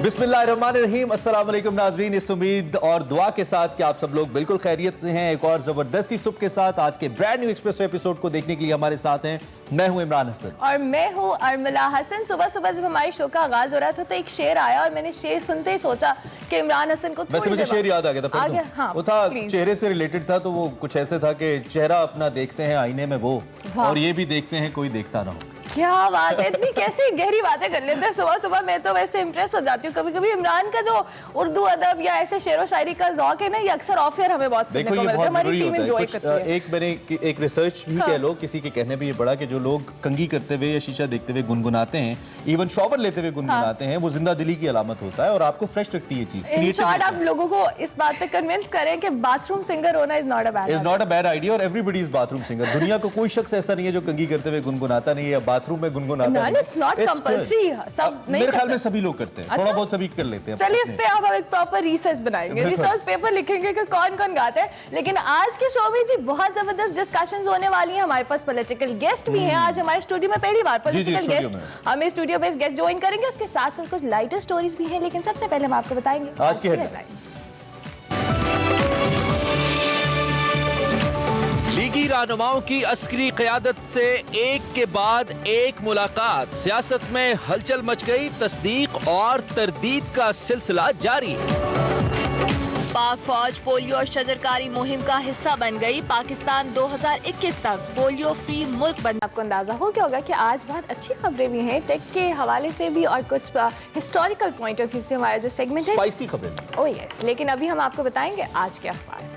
बिस्मिल्लाहिर्रहमानिर्रहीम। अस्सलाम वालेकुम नाज़रीन, इस उम्मीद और दुआ के साथ कि आप सब लोग बिल्कुल खैरियत से हैं। एक और ज़बरदस्ती सुबह के साथ आज के ब्रांड न्यू एक्सप्रेसो एपिसोड को देखने के लिए हमारे साथ हैं। मैं हूं इमरान हसन और मैं हूं अरमिला हसन। सुबह सुबह जब हमारे शो का आगाज हो रहा था तो एक शेर आया और मैंने शेर सुनते ही सोचा कि इमरान हसन को वैसे मुझे शेर याद आ गया था। हाँ, वो था चेहरे से रिलेटेड था, तो वो कुछ ऐसे था कि चेहरा अपना देखते हैं आईने में वो, और ये भी देखते हैं कोई देखता ना हो। क्या बात है, इतनी कैसी गहरी बातें कर लेते हैं सुबह सुबह। मैं तो वैसे इम्प्रेस हो जाती हूँ। कभी कभी इमरान का जो उर्दू अदब या ऐसे शेरो शायरी का ज़ौक है ना, ये अक्सर ऑफ एयर हमें बहुत सुनने को मिलता है। हमारी टीम एंजॉय करती है। एक मैंने एक रिसर्च भी कह लो, किसी के कहने पे ये पढ़ा कि जो लोग कंघी करते हुए या शीशा देखते हुए गुनगुनाते हैं, इवन शॉवर लेते हुए गुनगुनाते हैं, वो जिंदा दिली की अलामत होता है और आपको फ्रेश रखती है चीज। इन शॉर्ट आप लोगों को इस बात पे कन्विंस करें कि बाथरूम सिंगर होना is not a bad idea और एवरीबॉडी इज बाथरूम सिंगर। दुनिया को कोई शख्स ऐसा नहीं है जो कंघी करते हुए गुनगुनाता नहीं है या बाथरूम में गुनगुनाता। It's not compulsory. सब नहीं मेरे ख्याल में सभी लोग करते हैं। अच्छा? थोड़ा बहुत सभी कर लेते हैं। चलिए इस पे अब हम एक प्रॉपर रिसर्च बनाएंगे, रिसर्च पेपर लिखेंगे कि कौन कौन गाता है। लेकिन आज के शो में जी बहुत जबरदस्त डिस्कशंस होने वाली हैं। हमारे पास पॉलिटिकल गेस्ट भी हैं। आज हमारे स्टूडियो में पहली बार पॉलिटिकल गेस्ट हमें स्टूडियो बेस्ड गेस्ट ज्वाइन करेंगे। उसके साथ साथ कुछ लाइटर स्टोरीज भी हैं, लेकिन सबसे पहले हम आपको बताएंगे आज की हेडलाइंस। लीगी रहनुमाओं की अस्करी क़यादत से एक के बाद एक मुलाकात, सियासत में हलचल मच गई, तस्दीक और तरदीद का सिलसिला जारी। पाक फौज पोलियो और शजरकारी मुहिम का हिस्सा बन गई। पाकिस्तान 2021 तक पोलियो फ्री मुल्क बन। आपको अंदाजा हो गया होगा कि आज बहुत अच्छी खबरें भी हैं टेक के हवाले से भी और कुछ हिस्टोरिकल पॉइंट ऑफ व्यू से। हमारा जो सेगमेंट है स्पाइसी खबरें। ओह यस, लेकिन अभी हम आपको बताएंगे आज के अखबार।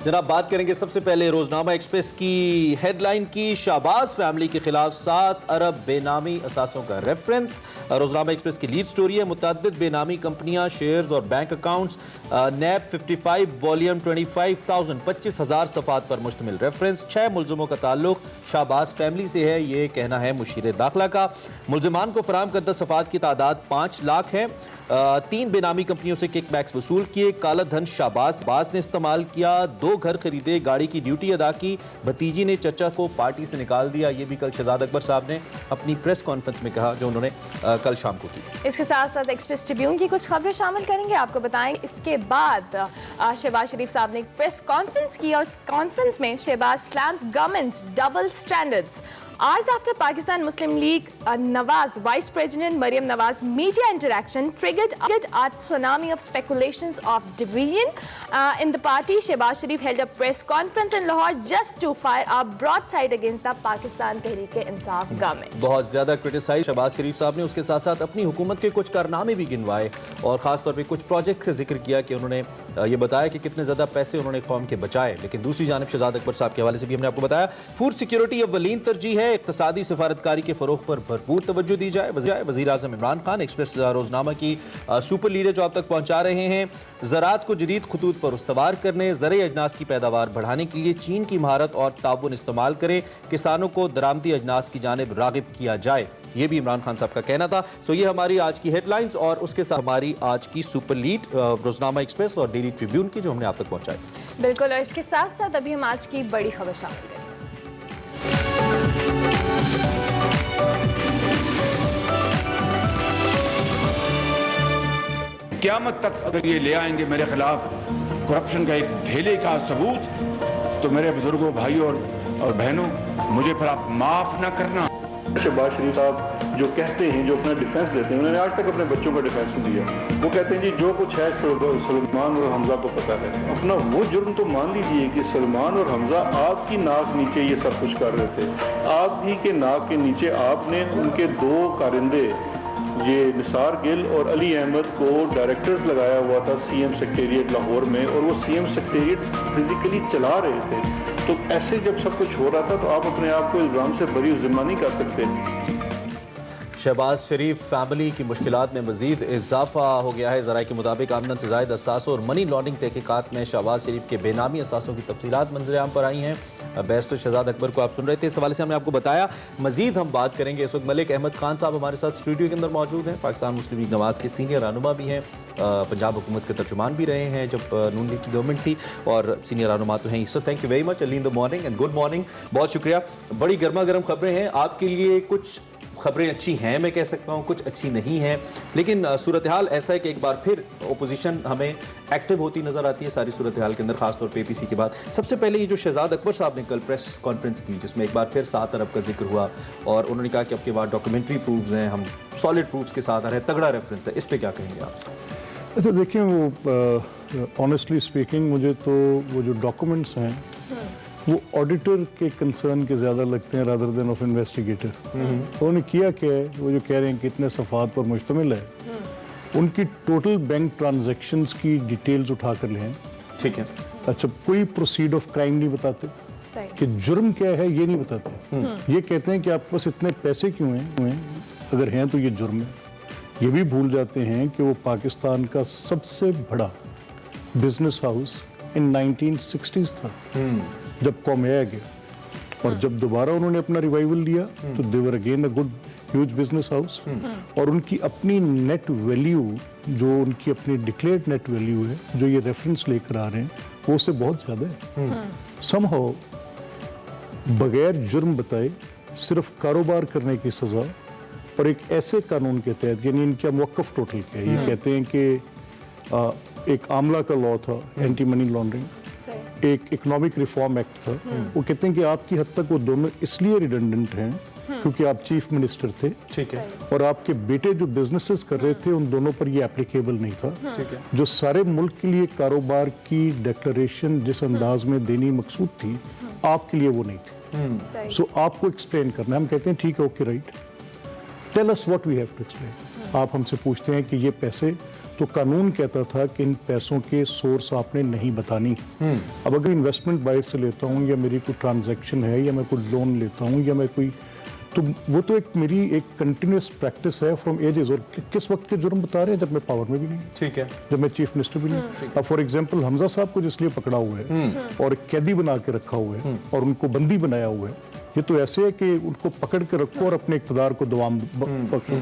जनाब बात करेंगे सबसे पहले रोजनामा एक्सप्रेस की हेडलाइन की। शाहबाज फैमिली के खिलाफ 7 अरब बेनामी असासों का रेफरेंस। रोजनामा एक्सप्रेस की लीड स्टोरी है। मुतअद्दिद बेनामी कंपनियां, शेयर्स और बैंक अकाउंट्स, नैब 55 वॉल्यूम 25,000 सफ़ात पर मुश्तमिल रेफरेंस। 6 मुलजमों का ताल्लुक शाहबाज फैमिली से है, ये कहना है मुशीर दाखिला का। मुलजमान को फराम करदा सफ़ात की तादाद 5 लाख है। 3 बेनामी कंपनियों से किकबैक्स वसूल किए। काला धन शाहबाज ने इस्तेमाल किया। 2 घर खरीदे, गाड़ी की ड्यूटी अदा की। भतीजी ने चचा को पार्टी से निकाल दिया। ये भी कल शहजाद अकबर साहब ने अपनी प्रेस कॉन्फ्रेंस में कहा, जो उन्होंने कल शाम को की। इसके साथ साथ एक्सप्रेस ट्रिब्यून की कुछ खबरें शामिल करेंगे, आपको बताएंगे। इसके बाद शहबाज शरीफ साहब ने एक प्रेस कॉन्फ्रेंस की और इस कॉन्फ्रेंस में Shahbaz slams government's double standards. Hours after Pakistan Muslim League Nawaz Vice President Maryam Nawaz media interaction triggered a tsunami of speculations of division in the party. Shehbaz Sharif held a press conference in Lahore just to fire a broadside against the Pakistan Tehreek-e-Insaf government. बहुत ज़्यादा criticise Shahbaz शरीफ साहब ने। उसके साथ साथ अपनी हुकूमत के कुछ कारनामे भी गिनवाए और ख़ास तौर पे कुछ प्रोजेक्ट का जिक्र किया कि उन्होंने ये बताया कि कितने ज़्यादा पैसे उन्होंने कौम के बचाए। लेकिन दूसरी जानिब शहजाद अकबर साहब के हवाले से भी हमने आपको बताया फूड सिक्योरिटी अव्वलीन तरजीह है। इक़्तिसादी सिफारतकारी के फ़रोग़ पर भरपूर तवज्जो दी जाए। वज़ीर आज़म इमरान खान एक्सप्रेस रोजनामा की सुपर लीडर जो आप तक पहुँचा रहे हैं। ज़राअत को जदीद खतूत पर उस्तवार करने, ज़रई अजनास की पैदावार बढ़ाने के लिए चीन की महारत और ताउन इस्तेमाल करें। किसानों को दरामदी अजनास की जानिब राग़िब किया जाए, ये भी इमरान खान साहब का कहना था। सो ये हमारी आज की हेडलाइंस और उसके साथ हमारी आज की सुपर लीड रोजनामा एक्सप्रेस और डेली ट्रिब्यून की, जो हमने आप तक पहुँचाई। बिल्कुल, और इसके साथ साथ अभी हम आज की बड़ी खबर शामिल करें। क़यामत तक अगर ये ले आएंगे मेरे खिलाफ करप्शन का एक ढेले का सबूत, तो मेरे बुजुर्गों, भाइयों और बहनों, मुझे फिर आप माफ ना करना। शहबाज शरीफ साहब जो कहते हैं, जो अपना डिफेंस देते हैं, उन्होंने आज तक अपने बच्चों का डिफेंस नहीं दिया। वो कहते हैं जी जो कुछ है सलमान और हमजा को पता है। अपना वो जुर्म तो मान लीजिए कि सलमान और हमजा आपकी नाक नीचे ये सब कुछ कर रहे थे। आप ही के नाक के नीचे आपने उनके 2 कारिंदे, ये निसार गिल और अली अहमद को डायरेक्टर्स लगाया हुआ था सीएम सेक्रेटेरिएट लाहौर में, और वो सीएम सेक्रेटेरिएट फिजिकली चला रहे थे। तो ऐसे जब सब कुछ हो रहा था तो आप अपने आप को इल्ज़ाम से बरी ज़िम्मा नहीं कर सकते। शहबाज शरीफ फैमिली की मुश्किलात में मजीद इजाफा हो गया है। ज़राए के मुताबिक आमदन से ज़ायद असासों और मनी लॉन्ड्रिंग तहकीकात में शहबाज शरीफ के बेनामी असासों की तफसीलात मंजर आम पर आई हैं। बैरिस्टर शहजाद अकबर को आप सुन रहे थे। इस हवाले से हमने आपको बताया। मजीद हम बात करेंगे। इस वक्त मलिक अहमद खान साहब हमारे साथ स्टूडियो के अंदर मौजूद हैं। पाकिस्तान मुस्लिम लीग नवाज के सीनियर रहनुमा भी हैं, पंजाब हुकूमत के तर्जुमान भी रहे हैं जब नून लीग की गवर्नमेंट थी, और सीनियर रहनुमा तो हैं। So thank you very much, early in the morning and good morning. बहुत शुक्रिया। बड़ी गर्मा गर्म खबरें हैं आपके लिए। कुछ खबरें अच्छी हैं, मैं कह सकता हूं, कुछ अच्छी नहीं हैं, लेकिन सूरत हाल ऐसा है कि एक बार फिर ओपोजिशन हमें एक्टिव होती नजर आती है सारी सूरत हाल के अंदर, खासतौर पे APC के बाद। सबसे पहले ये जो शहजाद अकबर साहब ने कल प्रेस कॉन्फ्रेंस की, जिसमें एक बार फिर 7 अरब का जिक्र हुआ, और उन्होंने कहा कि अब के बाद डॉक्यूमेंट्री प्रूफ्स हैं, हम सॉलिड प्रूफ्स के साथ आ रहे हैं, तगड़ा रेफरेंस है, इस पर क्या कहेंगे आप? अच्छा देखिए, वो ऑनेस्टली स्पीकिंग मुझे तो वो जो डॉक्यूमेंट्स हैं वो ऑडिटर के कंसर्न के ज़्यादा लगते हैं रादर देन ऑफ इन्वेस्टिगेटर। उन्होंने किया क्या है, वो जो कह रहे हैं कि इतने सफ़ात पर मुश्तमिल है, उनकी टोटल बैंक ट्रांजैक्शंस की डिटेल्स उठा कर लें। ठीक है। अच्छा, कोई प्रोसीड ऑफ क्राइम नहीं बताते कि जुर्म क्या है, ये नहीं बताते। ये कहते हैं कि आपके पास इतने पैसे क्यों हैं, अगर हैं तो ये जुर्म है। ये भी भूल जाते हैं कि वो पाकिस्तान का सबसे बड़ा बिजनेस हाउस इन 1960s था जब कौमिया गया, और जब दोबारा उन्होंने अपना रिवाइवल लिया तो they were again a good huge business house, और उनकी अपनी नेट वैल्यू, जो उनकी अपनी डिक्लेयर्ड नेट वैल्यू है, जो ये रेफरेंस लेकर आ रहे हैं, वो उससे बहुत ज़्यादा है। समहाउ बगैर जुर्म बताए सिर्फ कारोबार करने की सज़ा, और एक ऐसे कानून के तहत, यानी इनका मौक़िफ़ टोटल क्या है, ये कहते हैं कि एक आमला का लॉ था, एंटी मनी लॉन्ड्रिंग, एक इकोनॉमिक रिफॉर्म एक्ट था। वो कहते हैं कि आपकी हद तक वो दोनों इसलिए रिडंडेंट हैं क्योंकि आप चीफ मिनिस्टर थे, ठीक है, और आपके बेटे जो बिजनेसेस कर रहे थे उन दोनों पर ये एप्लीकेबल नहीं था। ठीक है। जो सारे मुल्क के लिए कारोबार की डिक्लेरेशन जिस अंदाज में देनी मकसूद थी, आपके लिए वो नहीं थी। सो आपको एक्सप्लेन करना है। हम कहते हैं ठीक है, okay, right, tell us what we have to explain. आप हमसे पूछते हैं कि ये पैसे, तो कानून कहता था कि इन पैसों के सोर्स आपने नहीं बतानी। अब अगर इन्वेस्टमेंट बाहर से लेता हूँ, या मेरी कोई ट्रांजैक्शन है, या मैं कोई लोन लेता हूँ, या मैं कोई, तो वो तो एक मेरी एक कंटिन्यूस प्रैक्टिस है फ्रॉम एजेस। और किस वक्त के जुर्म बता रहे हैं, जब मैं पावर में भी नहीं, ठीक है, जब मैं चीफ मिनिस्टर भी नहीं। अब फॉर एग्जांपल हमजा साहब को जिसलिए पकड़ा हुआ है और कैदी बना के रखा हुआ है और उनको बंदी बनाया हुआ है, ये तो ऐसे है कि उनको पकड़ के रखो और अपने इक़्तिदार को दवाम बख्शो।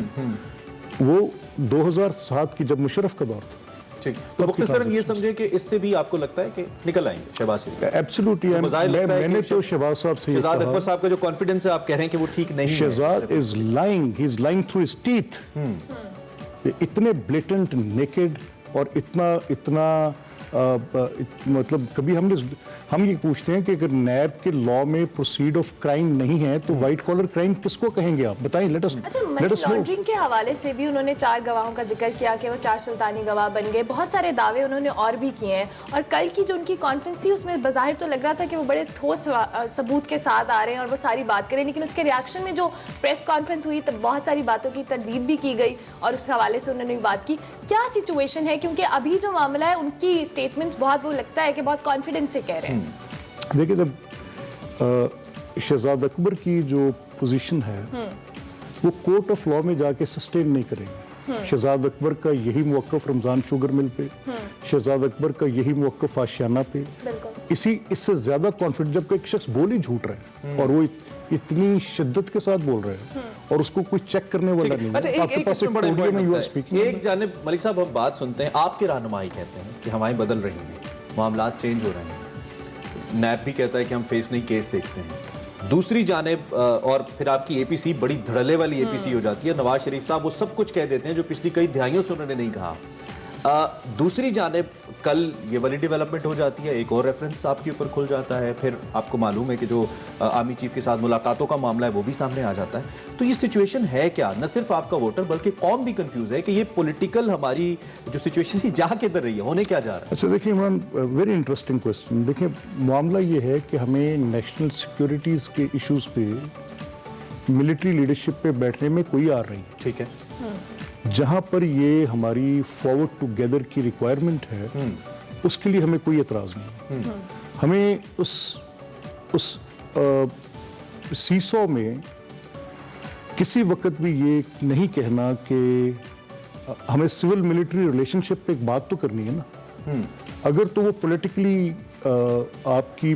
वो 2007 की जब मुशर्रफ का दौर था, ठीक। तो मुख्तसरन ये समझे कि इससे भी आपको लगता है कि निकल आएंगे शहबाज शरीफ? एब्सोल्युटली। मैंने तो शहबाज साहब से शहजाद अकबर साहब का जो कॉन्फिडेंस है, आप कह रहे हैं कि वो ठीक नहीं है। Shahzad is lying, he is lying through his teeth. इतने ब्लेटेंट, नेकेड, और इतना मतलब कभी हम ये पूछते हैं कि अगर नैब के लॉ में प्रोसीड ऑफ क्राइम नहीं है तो वाइट कॉलर क्राइम किसको कहेंगे आप बताएं? लेट अस अच्छा, मनी लॉन्ड्रिंग के हवाले से भी उन्होंने 4 गवाहों का जिक्र किया कि वो 4 सुल्तानी गवाह बन गए। बहुत सारे दावे उन्होंने और भी किए हैं, और कल की जो उनकी कॉन्फ्रेंस थी उसमें बज़ाहिर तो लग रहा था कि वो बड़े ठोस सबूत के साथ आ रहे हैं और वो सारी बात करें, लेकिन उसके रिएक्शन में जो प्रेस कॉन्फ्रेंस हुई तब बहुत सारी बातों की तरदीद भी की गई, और उस हवाले से उन्होंने बात की। क्या सिचुएशन है, क्योंकि अभी जो मामला है उनकी स्टेटमेंट्स बहुत, वो लगता है कि बहुत कॉन्फिडेंस से कह रहे हैं। देखिए, जब शहजाद अकबर की जो पोजीशन है वो कोर्ट ऑफ लॉ में जाके सस्टेन नहीं करेंगे। शहजाद अकबर का यही मौक़िफ़ रमज़ान शुगर मिल पे, शहजाद अकबर का यही मौक़िफ़ आशियाना पे, इससे ज़्यादा कॉन्फिडेंस, जब एक शख्स बोल ही झूठ रहा है और वो इतनी शिद्दत के साथ बोल रहे हैं और उसको कोई चेक करने वाला नहीं है। अच्छा, एक जानिब मलिक साहब हम बात सुनते हैं, आपके रहनुमाई कहते हैं कि हवाएं बदल रही हैं, मामलात चेंज हो रहे हैं, नैब भी कहता है कि हम फेस नहीं केस देखते हैं। दूसरी जानिब और फिर आपकी APC बड़ी धड़ल्ले वाली APC हो जाती है। नवाज शरीफ साहब वो सब कुछ कह देते हैं जो पिछली कई दहाइयों से उन्होंने नहीं कहा। दूसरी जानिब कल ये वाली डेवलपमेंट हो जाती है, एक और रेफरेंस आपके ऊपर खुल जाता है, फिर आपको मालूम है कि जो आर्मी चीफ के साथ मुलाकातों का मामला है वो भी सामने आ जाता है। तो ये सिचुएशन है क्या? न सिर्फ आपका वोटर बल्कि कौम भी कंफ्यूज है कि ये पॉलिटिकल हमारी जो सिचुएशन है जा किधर रही है, होने क्या जा रहा है? अच्छा देखिए इमरान, वेरी इंटरेस्टिंग क्वेश्चन। देखिए मामला ये है कि हमें नेशनल सिक्योरिटीज़ के इशूज़ पे मिलिट्री लीडरशिप पे बैठने में कोई आ रही है, ठीक है, जहां पर ये हमारी फॉरवर्ड टुगेदर की रिक्वायरमेंट है, उसके लिए हमें कोई एतराज़ नहीं। हमें उस सीसॉ में किसी वक्त भी ये नहीं कहना कि हमें सिविल मिलिट्री रिलेशनशिप पे एक बात तो करनी है ना। अगर तो वो पॉलिटिकली आपकी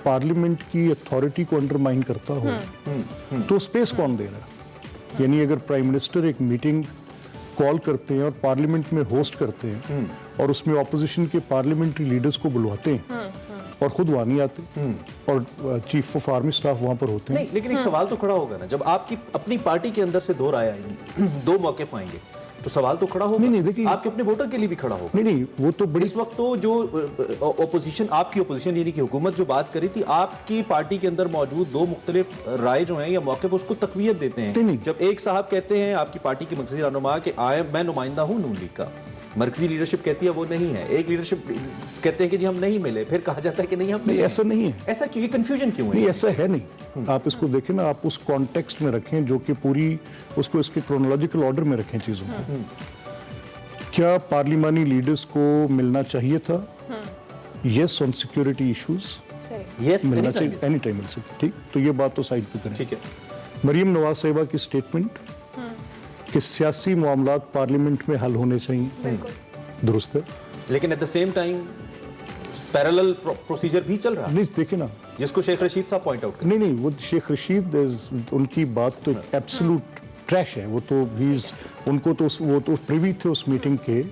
पार्लियामेंट की अथॉरिटी को अंडरमाइन करता हो तो स्पेस कौन दे रहा है? यानी अगर प्राइम मिनिस्टर एक मीटिंग कॉल करते हैं और पार्लियामेंट में होस्ट करते हैं और उसमें ऑपोजिशन के पार्लियामेंट्री लीडर्स को बुलवाते हैं और खुद वहां नहीं आते और चीफ ऑफ आर्मी स्टाफ वहां पर होते हैं। नहीं, लेकिन एक सवाल तो खड़ा होगा ना, जब आपकी अपनी पार्टी के अंदर से दो राय आएंगी, दो मौके आएंगे, तो सवाल तो खड़ा होगा। नहीं, देखिए, आपके अपने वोटर के लिए भी खड़ा होगा। नहीं, वो तो बड़ी इस वक्त तो जो ओपोजिशन, आपकी ओपोजिशन यानी कि हुकूमत जो बात करी थी, आपकी पार्टी के अंदर मौजूद दो मुख्तलिफ राय जो हैं या मौके पर उसको तकवीयत देते हैं। नहीं। जब एक साहब कहते हैं आपकी पार्टी के मरकजी रहनुमा कि मैं नुमाइंदा हूं नून लीग का, मरकजी लीडरशिप कहती है वो नहीं है, एक लीडरशिप कहते हैं कि जी हम नहीं मिले, फिर कहा जाता है कि नहीं हम नहीं, ऐसा नहीं है। ऐसा क्यों, ये कंफ्यूजन क्यों है? नहीं, ऐसा है नहीं। आप इसको देखें ना, आप उस कॉन्टेक्स्ट में रखें जो कि पूरी उसको इसके क्रोनोलॉजिकल ऑर्डर में रखें चीजों को। क्या पार्लिमानी लीडर्स को मिलना चाहिए था? Yes, on security issues yes, मिलना चाहिए, एनी टाइम मिल सकती। ठीक, तो ये बात तो साइड पे करें। ठीक है। मरियम नवाज साहिबा की स्टेटमेंट कि सियासी मामलात पार्लियामेंट में हल होने चाहिए, दुरुस्त है। लेकिन at the same time parallel procedure भी चल रहा है, नहीं, देखे ना, जिसको शेख रशीद साहब पॉइंट आउट कर। नहीं, वो शेख रशीद उनकी बात तो एब्सोल्यूट ट्रैश है। वो तो उनको तो वो तो प्रिवी थे उस मीटिंग के,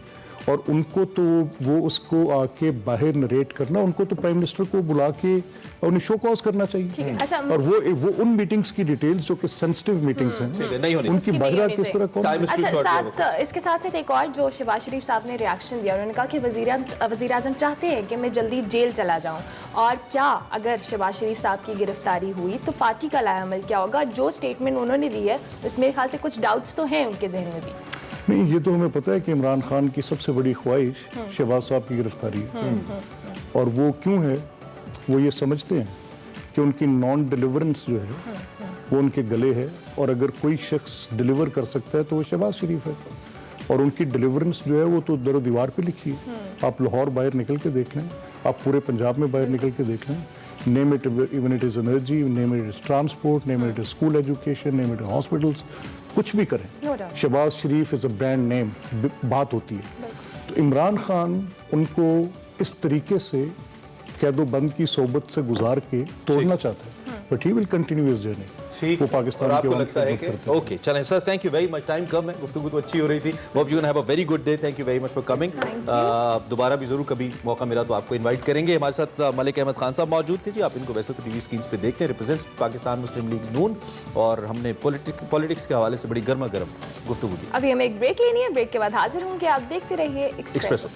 और उनको तो वो उसको आके बाहर नरेट करना, उनको तो प्राइम मिनिस्टर को बुला के उन्हें शो कॉज करना चाहिए। अच्छा, और वो उन मीटिंग्स की डिटेल्स जो कि सेंसिटिव मीटिंग्स हैं, नहीं होनी, उनकी बाहर किस तरह कौन? अच्छा, इसके साथ साथ एक और जो शहबाज शरीफ साहब ने रिएक्शन दिया, उन्होंने कहा कि वज़ीर आज़म चाहते हैं कि मैं जल्दी जेल चला जाऊं, और क्या अगर शहबाज शरीफ साहब की गिरफ्तारी हुई तो पार्टी का लाएअमल क्या होगा? जो स्टेटमेंट उन्होंने दी है उसमें मेरे ख्याल से कुछ डाउट्स तो हैं उनके जहन में भी। नहीं, ये तो हमें पता है कि इमरान खान की सबसे बड़ी ख्वाहिश शहबाज साहब की गिरफ्तारी है। और वो क्यों है? वो ये समझते हैं कि उनकी नॉन डिलीवरेंस जो है वो उनके गले है, और अगर कोई शख्स डिलीवर कर सकता है तो वो शहबाज शरीफ है। और उनकी डिलीवरेंस जो है वो तो दर दीवार पे लिखी है। आप लाहौर बाहर निकल के देख लें, आप पूरे पंजाब में बाहर निकल के देख लें, name it even it is energy, name it is transport, name it is school education, name it is hospitals, कुछ भी करें, शहबाज शरीफ इज़ अ ब्रांड नेम, बात होती है। तो इमरान खान उनको इस तरीके से कैदोबंद की सोबत से गुजार के तोड़ना चाहता है, but he will continue his journey. ठीक, वो पाकिस्तान और आपको लगता है कि ओके, चलें sir, thank you very much, time कम है, गुफ्तगू तो अच्छी हो रही थी। Hope you have a very good day, thank you very much for coming. दोबारा भी जरूर कभी मौका मिला तो आपको इनवाइट करेंगे। हमारे साथ मलिक अहमद खान साहब मौजूद थे जी, आप इनको वैसे तो टीवी स्क्रीन पे देखते हैं, रिप्रेजेंट्स पाकिस्तान मुस्लिम लीग नून, और हमने पॉलिटिक्स के हवाले से बड़ी गर्मा गर्म गुफ्तगू की। अभी हमें एक ब्रेक लेनी है, ब्रेक के बाद हाजिर होंगे, आप देखते रहिए एक्सप्रेसो।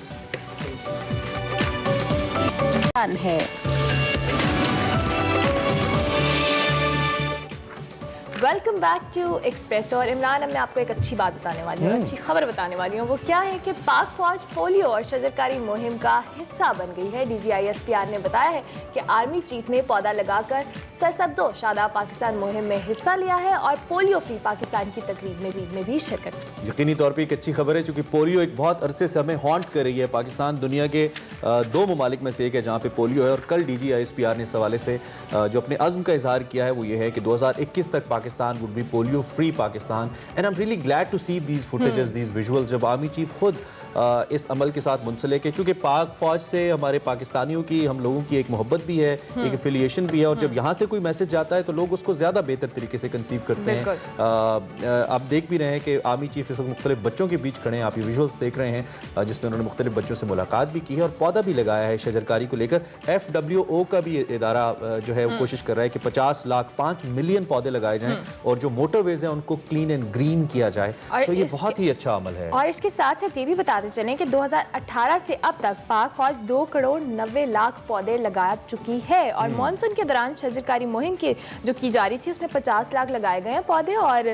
है वेलकम बैक टू एक्सप्रेस। और इमरान, अब मैं आपको एक अच्छी बात बताने वाली हूँ, अच्छी खबर बताने वाली हूँ। वो क्या है कि पाक फौज पोलियो और शजरकारी मुहिम का हिस्सा बन गई है। DGISPR ने बताया है कि आर्मी चीफ ने पौधा लगाकर सरसब्जो शादाब पाकिस्तान मुहिम में हिस्सा लिया है और पोलियो फ्री पाकिस्तान की तकरीब में भी शिरकत की। यकीनी तौर पर एक अच्छी खबर है, क्योंकि पोलियो एक बहुत अरसे से हमें हॉन्ट कर रही है। पाकिस्तान दुनिया के दो ममालिक में से एक है जहाँ पे पोलियो है, और कल DGISPR ने इस हवाले से जो अपने अज़्म का इजहार किया है वो ये है कि 2021 तक Pakistan would be polio free Pakistan. And I am really glad to see these footages, these visuals, जब आर्मी चीफ खुद इस अमल के साथ मुंसलिक है। चूँकि पाक फौज से हमारे पाकिस्तानियों की, हम लोगों की एक मोहब्बत भी है, एक एफिलिएशन भी है, और जब यहाँ से कोई मैसेज जाता है तो लोग उसको ज़्यादा बेहतर तरीके से कंसीव करते हैं। आप देख भी रहे हैं कि आर्मी चीफ इस वक्त मुख्तलिफ बच्चों के बीच खड़े हैं, आप ये विजुअल्स देख रहे हैं जिसमें उन्होंने मुख्तलिफ बच्चों से मुलाकात भी की है और पौधा भी लगाया है शजरकारी को लेकर। FWO का भी इदारा जो है वो कोशिश कर रहा है कि 50 लाख 5 मिलियन पौधे लगाए जाएं, और जो मोटरवेज हैं उनको क्लीन एंड ग्रीन किया जाए। तो ये बहुत ही अच्छा अमल है। और इसके साथ साथ ये भी बताते चलें कि 2018 से अब तक पाक फौज 2 करोड़ 90 लाख पौधे लगा चुकी है, और मानसून के दौरान शजरकारी मुहिम की जो की जा रही थी उसमें 50 लाख लगाए गए हैं पौधे। और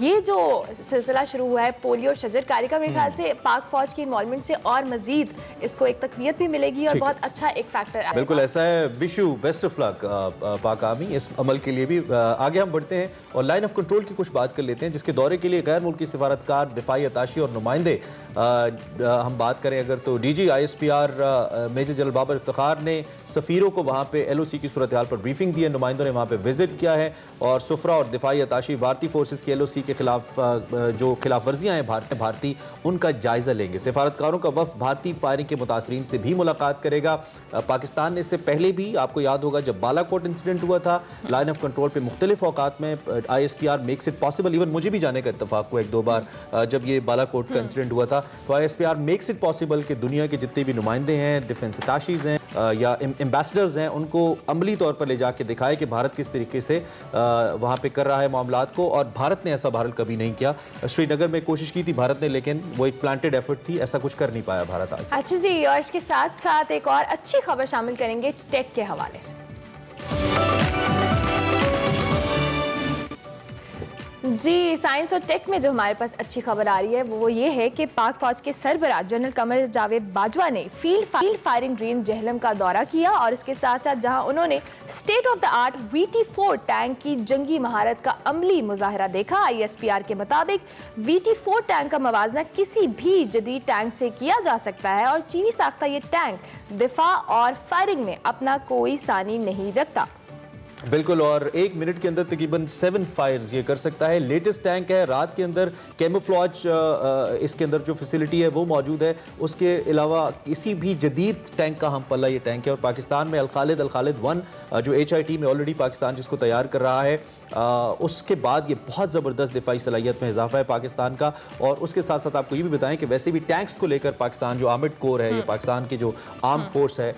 ये जो सिलसिला शुरू हुआ है पोलियो और शजरकारी का, मेरे ख्याल से पाक फौज की इन्वॉल्वमेंट से और मजीद इसको एक तकवीयत भी मिलेगी और बहुत अच्छा एक फैक्टर आएगा। बिल्कुल ऐसा है। Wish you best of luck पाक आर्मी इस अमल के लिए भी। आगे हम बढ़ते हैं और लाइन ऑफ कंट्रोल की कुछ बात कर लेते हैं, जिसके दौरे के लिए गैर मुल्की सिफारतकार, दिफाई अताशी और नुमाइंदे हम बात करें अगर तो DG ISPR major general Babar Iftikhar ने सफ़ीरों को वहाँ पे LOC की सूरत हाल पर ब्रीफिंग दी है। नुमाइंदों ने वहाँ पे विजिट किया है और सुफरा और दिफाई अताशी भारतीय फोर्सेस की LOC के खिलाफ जो खिलाफ वर्जियाँ हैं भारतीय उनका जायज़ा लेंगे। सफारतकारों का वफ्द भारतीय फायरिंग के मुतासरीन से भी मुलाकात करेगा। पाकिस्तान ने इससे पहले भी, आपको याद होगा, जब बालाकोट इंसिडेंट हुआ था, लाइन ऑफ कंट्रोल पे मुख्तलिफ औकात में ISPR makes it possible, even मुझे भी जाने का इत्तफाक हुआ 1-2 बार जब ये बालाकोट का इंसिडेंट हुआ था, तो ISPR मेक्स इट पॉसिबल कि दुनिया के जितने भी नुमाइंदे हैं, डिफेंस अताशीज़ हैं या एम्बेसडर्स हैं, उनको अमली तौर पर ले जाके दिखाए कि भारत किस तरीके से वहाँ पे कर रहा है मामलात को। और भारत ने ऐसा बहरहाल कभी नहीं किया। श्रीनगर में कोशिश की थी भारत ने, लेकिन वो एक प्लांटेड एफर्ट थी, ऐसा कुछ कर नहीं पाया भारत आज। अच्छा जी, और इसके साथ साथ एक और अच्छी खबर शामिल करेंगे टेक के हवाले से। जी, साइंस और टेक में जो हमारे पास अच्छी खबर आ रही है वो ये है कि पाक फौज के सरबराह जनरल कमर जावेद बाजवा ने फील्ड फायरिंग रेंज जहलम का दौरा किया और इसके साथ साथ जहां उन्होंने state of the art VT4 tank की जंगी महारत का अमली मुजाहरा देखा। ISPR के मुताबिक VT4 टैंक का मवाजना किसी भी जदीद टैंक से किया जा सकता है और चीनी साख्ता ये टैंक दिफा और फायरिंग में अपना कोई सानी नहीं रखता। बिल्कुल, और 1 मिनट के अंदर तकरीबन 7 फायर्स ये कर सकता है। लेटेस्ट टैंक है, रात के अंदर कैमोफ्लॉज इसके अंदर जो फैसिलिटी है वो मौजूद है। उसके अलावा किसी भी जदीद टैंक का हम पल्ला ये टैंक है। और पाकिस्तान में अल खालिद 1 जो HIT में ऑलरेडी पाकिस्तान जिसको तैयार कर रहा है, उसके बाद ये बहुत ज़बरदस्त दिफाई सलाहियत में इजाफा है पाकिस्तान का। और उसके साथ साथ आपको ये भी बताएं कि वैसे भी टैंक्स को लेकर पाकिस्तान जो आर्मड कोर है, ये पाकिस्तान की जो आर्म फोर्स है,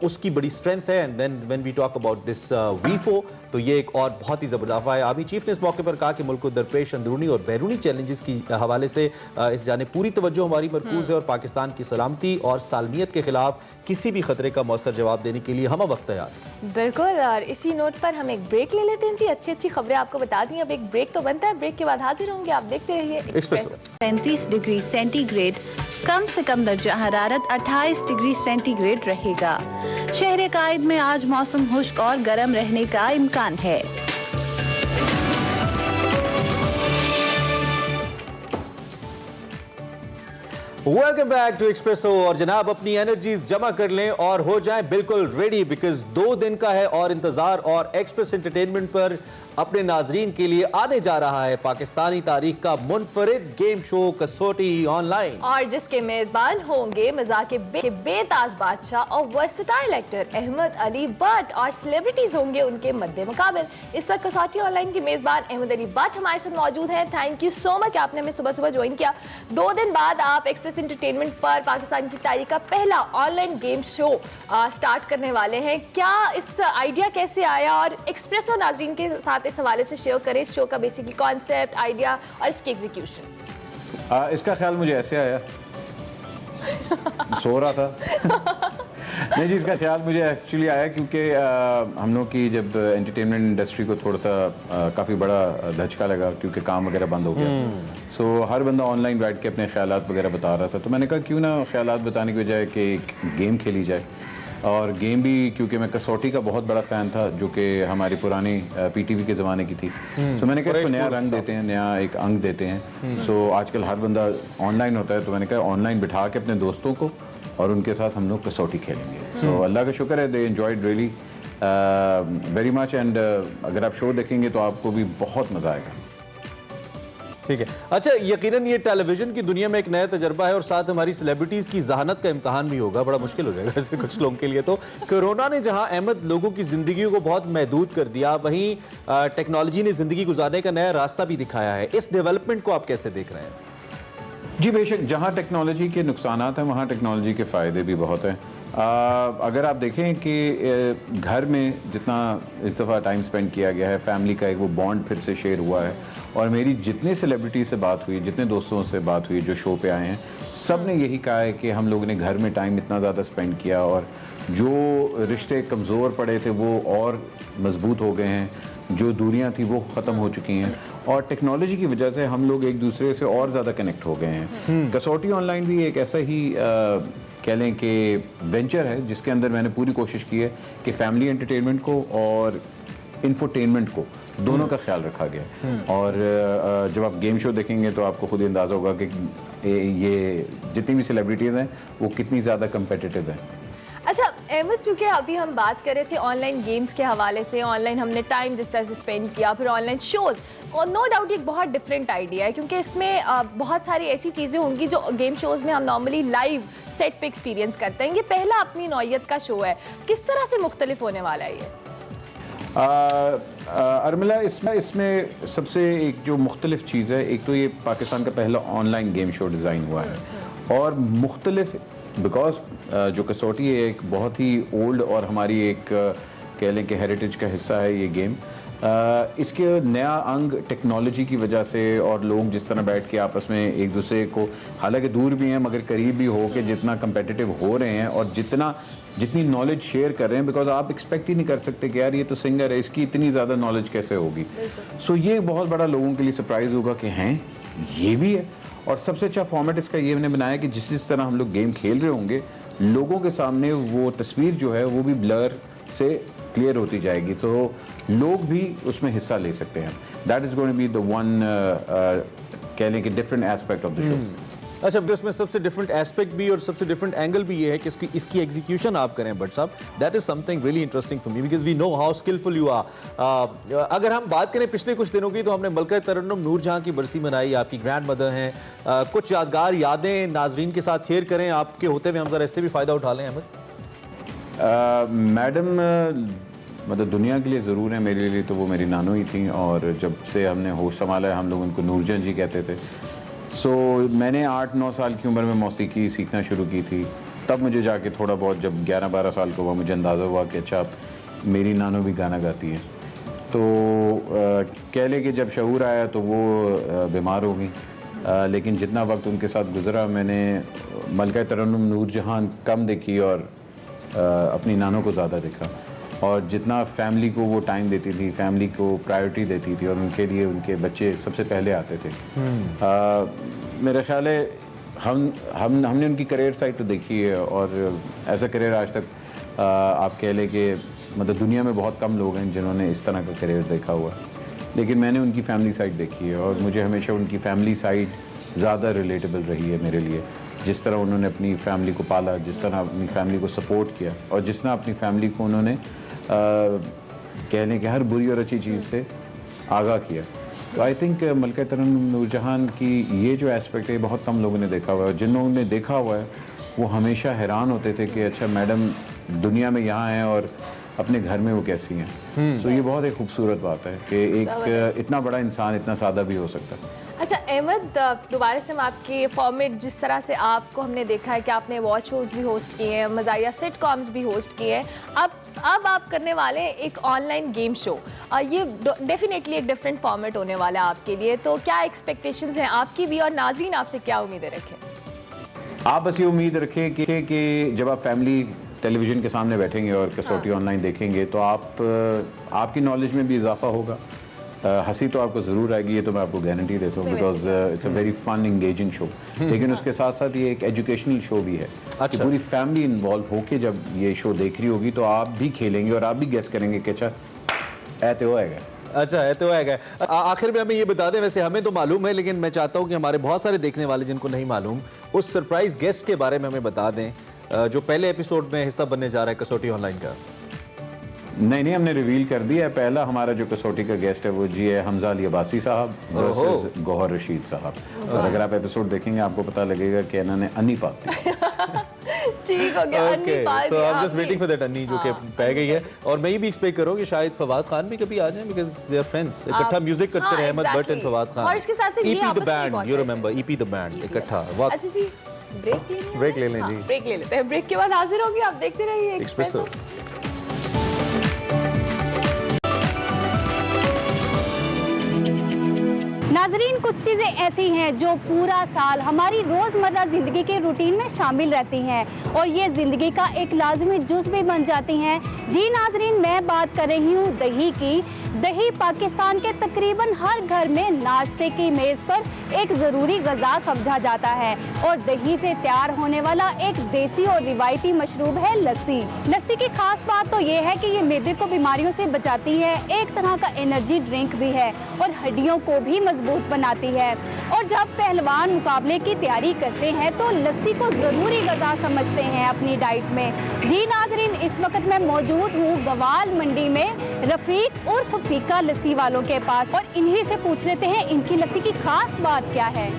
उसकी बड़ी स्ट्रेंथ है। And then when we talk about this V4, तो ये एक और बहुत ही ज़बरदस्त है। आर्मी चीफ ने इस मौके पर कहा कि मुल्क को दरपेश अंदरूनी और बैरूनी चैलेंजेस की हवाले से इस जाने पूरी तवज्जो हमारी मरकूज़ है और पाकिस्तान की सलामती और सालमियत के खिलाफ किसी भी खतरे का मौसर जवाब देने के लिए हम वक्त तैयार। बिल्कुल, और इसी नोट पर हम एक ब्रेक ले लेते हैं जी। अच्छी अच्छी खबरें आपको बता दी। अब एक ब्रेक तो बनता है, ब्रेक के बाद हाजिर होंगे। आप देखते रहिए एक्सप्रेसो। 35 डिग्री सेंटीग्रेड कम से कम दर्जा हरारत 28 डिग्री सेंटीग्रेड रहेगा। शहर कायद में आज मौसम खुश्क और गर्म रहने का इम्कान है। Welcome back to Expresso. और जनाब, अपनी एनर्जीज जमा कर लें और हो जाएं बिल्कुल रेडी, बिकॉज 2 दिन का है और इंतजार, और एक्सप्रेस एंटरटेनमेंट पर अपने नाजरीन के लिए आने जा रहा है पाकिस्तानी तारीख का मुनफरिद गेम शो कसौटी ऑनलाइन, और जिसके मेजबान होंगे मजाक के बेताज बादशाह और वर्सेटाइल एक्टर अहमद अली बट, और सेलिब्रिटीज होंगे उनके मद्दे मुकाबिल। इस वक्त कसौटी ऑनलाइन के मेजबान अहमद अली बट हमारे साथ मौजूद हैं। थैंक यू सो मच, आपने हमें सुबह सुबह ज्वाइन किया। 2 दिन बाद आप एक्सप्रेस एंटरटेनमेंट पर पाकिस्तान की तारीख का पहला ऑनलाइन गेम शो स्टार्ट करने वाले हैं। क्या इस आइडिया कैसे आया, और एक्सप्रेस और नाजरीन के साथ इस हवाले से शेयर करें इस शो का बेसिकली कॉन्सेप्ट, आइडिया और इसकी एग्जीक्यूशन। इसका ख्याल मुझे ऐसे आया, सो रहा था नहीं जी, इसका ख्याल मुझे एक्चुअली आया क्योंकि हम लोग की जब एंटरटेनमेंट इंडस्ट्री को थोड़ा सा काफ़ी बड़ा धचका लगा क्योंकि काम वगैरह बंद हो गया। सो हर बंदा ऑनलाइन बैठ के अपने ख्यालात वगैरह बता रहा था, तो मैंने कहा क्यों ना ख्यालात बताने की बजाय कि एक गेम खेली जाए। और गेम भी क्योंकि मैं कसौटी का बहुत बड़ा फ़ैन था जो कि हमारी पुरानी PTV के ज़माने की थी, तो मैंने कहा इसको नया रंग देते हैं, नया एक अंग देते हैं। सो आजकल हर बंदा ऑनलाइन होता है, तो मैंने कहा ऑनलाइन बिठा के अपने दोस्तों को और उनके साथ हम लोग कसौटी खेलेंगे। सो अल्लाह का शुक्र है, they enjoyed really very much. And अगर आप शो देखेंगे तो आपको भी बहुत मज़ा आएगा। ठीक है। अच्छा, यकीनन ये टेलीविजन की दुनिया में एक नया तजर्बा है और साथ हमारी सेलिब्रिटीज़ की जहानत का इम्तहान भी होगा, बड़ा मुश्किल हो जाएगा ऐसे कुछ लोगों के लिए। तो कोरोना ने जहां अहमद लोगों की ज़िंदगी को बहुत महदूद कर दिया, वहीं टेक्नोलॉजी ने ज़िंदगी गुजारने का नया रास्ता भी दिखाया है। इस डेवलपमेंट को आप कैसे देख रहे हैं? जी बेशक, जहाँ टेक्नोलॉजी के नुकसानात हैं वहाँ टेक्नोलॉजी के फ़ायदे भी बहुत हैं। अगर आप देखें कि घर में जितना इस दफ़ा टाइम स्पेंड किया गया है, फैमिली का एक वो बॉन्ड फिर से शेयर हुआ है। और मेरी जितने सेलिब्रिटी से बात हुई, जितने दोस्तों से बात हुई जो शो पे आए हैं, सब ने यही कहा है कि हम लोगों ने घर में टाइम इतना ज़्यादा स्पेंड किया और जो रिश्ते कमज़ोर पड़े थे वो और मजबूत हो गए हैं, जो दूरियां थी वो ख़त्म हो चुकी हैं, और टेक्नोलॉजी की वजह से हम लोग एक दूसरे से और ज़्यादा कनेक्ट हो गए हैं। कसौटी ऑनलाइन भी एक ऐसा ही कह लें कि वेंचर है जिसके अंदर मैंने पूरी कोशिश की है कि फैमिली एंटरटेनमेंट को और इंफोटेनमेंट को दोनों का ख्याल रखा गया है। और जब आप गेम शो देखेंगे तो आपको खुद ही अंदाज़ा होगा कि ये जितनी भी सेलिब्रिटीज़ हैं वो कितनी ज़्यादा कम्पिटिटिव हैं। अच्छा अहमद, चूंकि अभी हम बात कर रहे थे ऑनलाइन गेम्स के हवाले से, ऑनलाइन हमने टाइम जिस तरह से स्पेंड किया, फिर ऑनलाइन शोज़, और नो डाउट एक बहुत डिफरेंट आइडिया है क्योंकि इसमें बहुत सारी ऐसी चीज़ें होंगी जो गेम शोज़ में हम नॉर्मली लाइव सेट पे एक्सपीरियंस करते हैं। ये पहला अपनी नौयत का शो है, किस तरह से मुख्तलिफ होने वाला है ये? अर्मिला, इसमें सबसे एक जो मुख्तलिफ चीज़ है, एक तो ये पाकिस्तान का पहला ऑनलाइन गेम शो डिज़ाइन हुआ है और मुख्तलिफ बिकॉज जो कसौटी है एक बहुत ही ओल्ड और हमारी एक कह लें कि हेरिटेज का हिस्सा है ये गेम। इसके नया अंग टेक्नोलॉजी की वजह से और लोग जिस तरह बैठ के आपस में एक दूसरे को, हालांकि दूर भी हैं मगर करीब भी हो के जितना कंपेटिटिव हो रहे हैं और जितनी नॉलेज शेयर कर रहे हैं, बिकॉज आप एक्सपेक्ट ही नहीं कर सकते कि यार ये तो सिंगर है, इसकी इतनी ज़्यादा नॉलेज कैसे होगी। सो ये बहुत बड़ा लोगों के लिए सरप्राइज़ होगा कि हैं ये भी है। और सबसे अच्छा फॉर्मेट इसका ये हमने बनाया कि जिस तरह हम लोग गेम खेल रहे होंगे लोगों के सामने वो तस्वीर जो है वो भी ब्लर से क्लियर होती जाएगी, तो लोग भी उसमें हिस्सा ले सकते हैं। That is going to be the one कह लें कि different aspect of the show. अच्छा, इसमें सबसे डिफरेंट एस्पेक्ट भी और सबसे डिफरेंट एंगल भी ये है कि इसकी एग्जीक्यूशन आप करें बट साहब, that is something really interesting for me because we know how skillful you are. अगर हम बात करें पिछले कुछ दिनों की, तो हमने मलका तरन्नुम नूरजहां की बरसी मनाई, आपकी ग्रैंड मदर हैं, कुछ यादगार यादें नाजरीन के साथ शेयर करें आपके होते हुए, हम जरा इससे भी फ़ायदा उठा लें। अहमद मैडम मतलब दुनिया के लिए ज़रूर है, मेरे लिए तो वो मेरी नानो ही थी और जब से हमने होश संभाला है हम लोग उनको नूरजहां जी कहते थे। सो मैंने 8-9 साल की उम्र में मौसीकी सीखना शुरू की थी, तब मुझे जाके थोड़ा बहुत जब 11-12 साल का हुआ मुझे अंदाज़ा हुआ कि अच्छा मेरी नानो भी गाना गाती है। तो कह लें कि जब शऊर आया तो वो बीमार हो गई, लेकिन जितना वक्त उनके साथ गुजरा मैंने मलका तरन्नुम नूरजहां कम देखी और अपनी नानो को ज़्यादा देखा। और जितना फैमिली को वो टाइम देती थी, फैमिली को प्रायोरिटी देती थी और उनके लिए उनके बच्चे सबसे पहले आते थे। मेरा ख्याल है हमने उनकी करियर साइड तो देखी है और ऐसा करियर आज तक आप कह लें कि मतलब दुनिया में बहुत कम लोग हैं जिन्होंने इस तरह का करियर देखा हुआ है, लेकिन मैंने उनकी फैमिली साइड देखी है और मुझे हमेशा उनकी फैमिली साइड ज़्यादा रिलेटेबल रही है मेरे लिए। जिस तरह उन्होंने अपनी फैमिली को पाला, जिस तरह अपनी फैमिली को सपोर्ट किया और जिस तरह अपनी फैमिली को उन्होंने कहने के हर बुरी और अच्छी चीज़ से आगाह किया। तो आई थिंक मलका तरन्नुम नूरजहां की ये जो एस्पेक्ट है बहुत कम लोगों ने देखा हुआ है और जिन लोगों ने देखा हुआ है वो हमेशा हैरान होते थे कि अच्छा मैडम दुनिया में यहाँ हैं और अपने घर में वो कैसी हैं। सो ये बहुत एक खूबसूरत बात है कि एक इतना बड़ा इंसान इतना सादा भी हो सकता है। अच्छा अहमद, दोबारा से हम आपके फॉर्मेट जिस तरह से आपको हमने देखा है कि आपने वॉच शोज़ भी होस्ट किए हैं, मज़ाहिया सिटकॉम्स भी होस्ट किए हैं, अब आप करने वाले हैं एक ऑनलाइन गेम शो। ये डेफिनेटली एक डिफरेंट फॉर्मेट होने वाला है आपके लिए, तो क्या एक्सपेक्टेशंस हैं आपकी भी और नाज़रीन आपसे क्या उम्मीदें रखें? आप बस ये उम्मीद रखें कि जब आप फैमिली टेलीविज़न के सामने बैठेंगे और कसौटी ऑनलाइन देखेंगे तो आपकी नॉलेज में भी इजाफा होगा। हंसी तो आपको ज़रूर आएगी, ये तो मैं आपको गारंटी देता हूँ, because it's a very fun engaging show. लेकिन उसके साथ साथ ये एक एजुकेशनल शो भी है। अच्छा। पूरी फैमिली इन्वॉल्व होके जब ये शो देख रही होगी तो आप भी खेलेंगे और आप भी गेस करेंगे कि अच्छा ऐते होएगा। अच्छा है तो है। आखिर में हमें ये बता दें, वैसे हमें तो मालूम है लेकिन मैं चाहता हूँ कि हमारे बहुत सारे देखने वाले जिनको नहीं मालूम उस सरप्राइज गेस्ट के बारे में हमें बता दें जो पहले एपिसोड में हिस्सा बनने जा रहा है कसौटी ऑनलाइन का। नहीं, हमने रिवील कर दिया है। पहला हमारा जो कसौटी का गेस्ट है वो जी है हमजा अली अब्बासी साहब वर्सेस गौहर रशीद साहब। और अगर आप एपिसोड देखेंगे आपको पता लगेगा कि इन्होंने अन्नी पाक दी। ठीक हो गया, अन्नी पाक so I am just waiting for that अन्नी जो कि पै गई है। और मैं ये भी एक्सपेक्ट करूँ कि शायद फवाद खान भी कभी आ जाए बिकॉज़ दे आर फ्रेंड्स। इकट्ठा म्यूजिक करते रहे अहमद भट्ट एंड फवाद खान। और इसके साथ ये EP the band, you remember EP the band इकट्ठा। अच्छा जी, ब्रेक ले लें जी। ब्रेक ले लेते हैं, ब्रेक के बाद हाजिर होंगे, आप देखते रहिए एक्सप्रेसो। नाजरीन, कुछ चीज़ें ऐसी हैं जो पूरा साल हमारी रोज़मर्रा ज़िंदगी के रूटीन में शामिल रहती हैं और ये ज़िंदगी का एक लाजमी जुज़ भी बन जाती हैं। जी नाजरीन, मैं बात कर रही हूँ दही की। दही पाकिस्तान के तकरीबन हर घर में नाश्ते की मेज़ पर एक ज़रूरी ग़िज़ा समझा जाता है और दही से तैयार होने वाला एक देसी और रिवायती मशरूब है लस्सी। लस्सी की खास बात तो ये है कि ये मैदे को बीमारियों से बचाती है, एक तरह का एनर्जी ड्रिंक भी है और हड्डियों को भी मजबूत बनाती है। और जब पहलवान मुकाबले की तैयारी करते हैं तो लस्सी को ज़रूरी ग़िज़ा समझते हैं अपनी डाइट में। जी नाजरीन, इस वक्त मैं मौजूद हूँ गवाल मंडी में रफ़ीक उर्फ फीका लस्सी वालों के पास और इन्हीं से पूछ लेते हैं इनकी लस्सी की खास बात क्या है।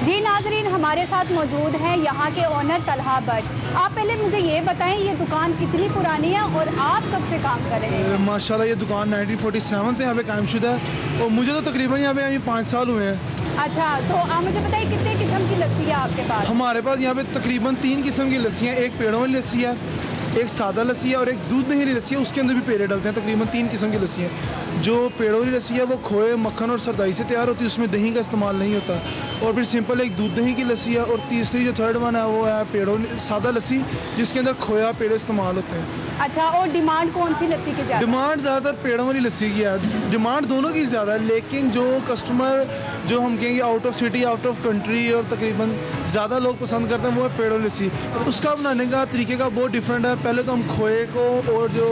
जी नाजरीन, हमारे साथ मौजूद हैं यहाँ के ओनर तलहा भट्ट। आप पहले मुझे ये बताएं, ये दुकान कितनी पुरानी है और आप कब से काम कर रहे हैं? माशाल्लाह ये दुकान 1947 से यहाँ पे कायमशुदा है और मुझे तो तकरीबन यहाँ पे 5 साल हुए हैं। अच्छा, तो आप मुझे बताइए कितने किस्म की लस्सी है आपके पास? हमारे पास यहाँ पे तकरीबन 3 किस्म की लस्सियाँ, एक पेड़ों वाली लस्सी है, एक सादा लस्सी है और एक दूध दही वाली लस्सी है। उसके अंदर भी पेड़े डलते हैं। तकरीबन 3 किस्म की लस्सी है। जो पेड़ों वाली लस्सी है वो खोए, मक्खन और सरदाई से तैयार होती है, उसमें दही का इस्तेमाल नहीं होता। और फिर सिंपल एक दूध दही की लस्सी है और तीसरी जो थर्ड वन है वो है पेड़ों सादा लस्सी, जिसके अंदर खोया पेड़े इस्तेमाल होते हैं। अच्छा, और डिमांड कौन सी लस्सी की ज़्यादा? डिमांड ज़्यादातर पेड़ों वाली लस्सी की है। डिमांड दोनों की ज़्यादा है, लेकिन जो कस्टमर जो हम कहेंगे out of city, out of country और तकरीबन ज़्यादा लोग पसंद करते हैं वो है पेड़ों लस्सी। उसका बनाने का तरीके का बहुत डिफरेंट है। पहले तो हम खोए को और जो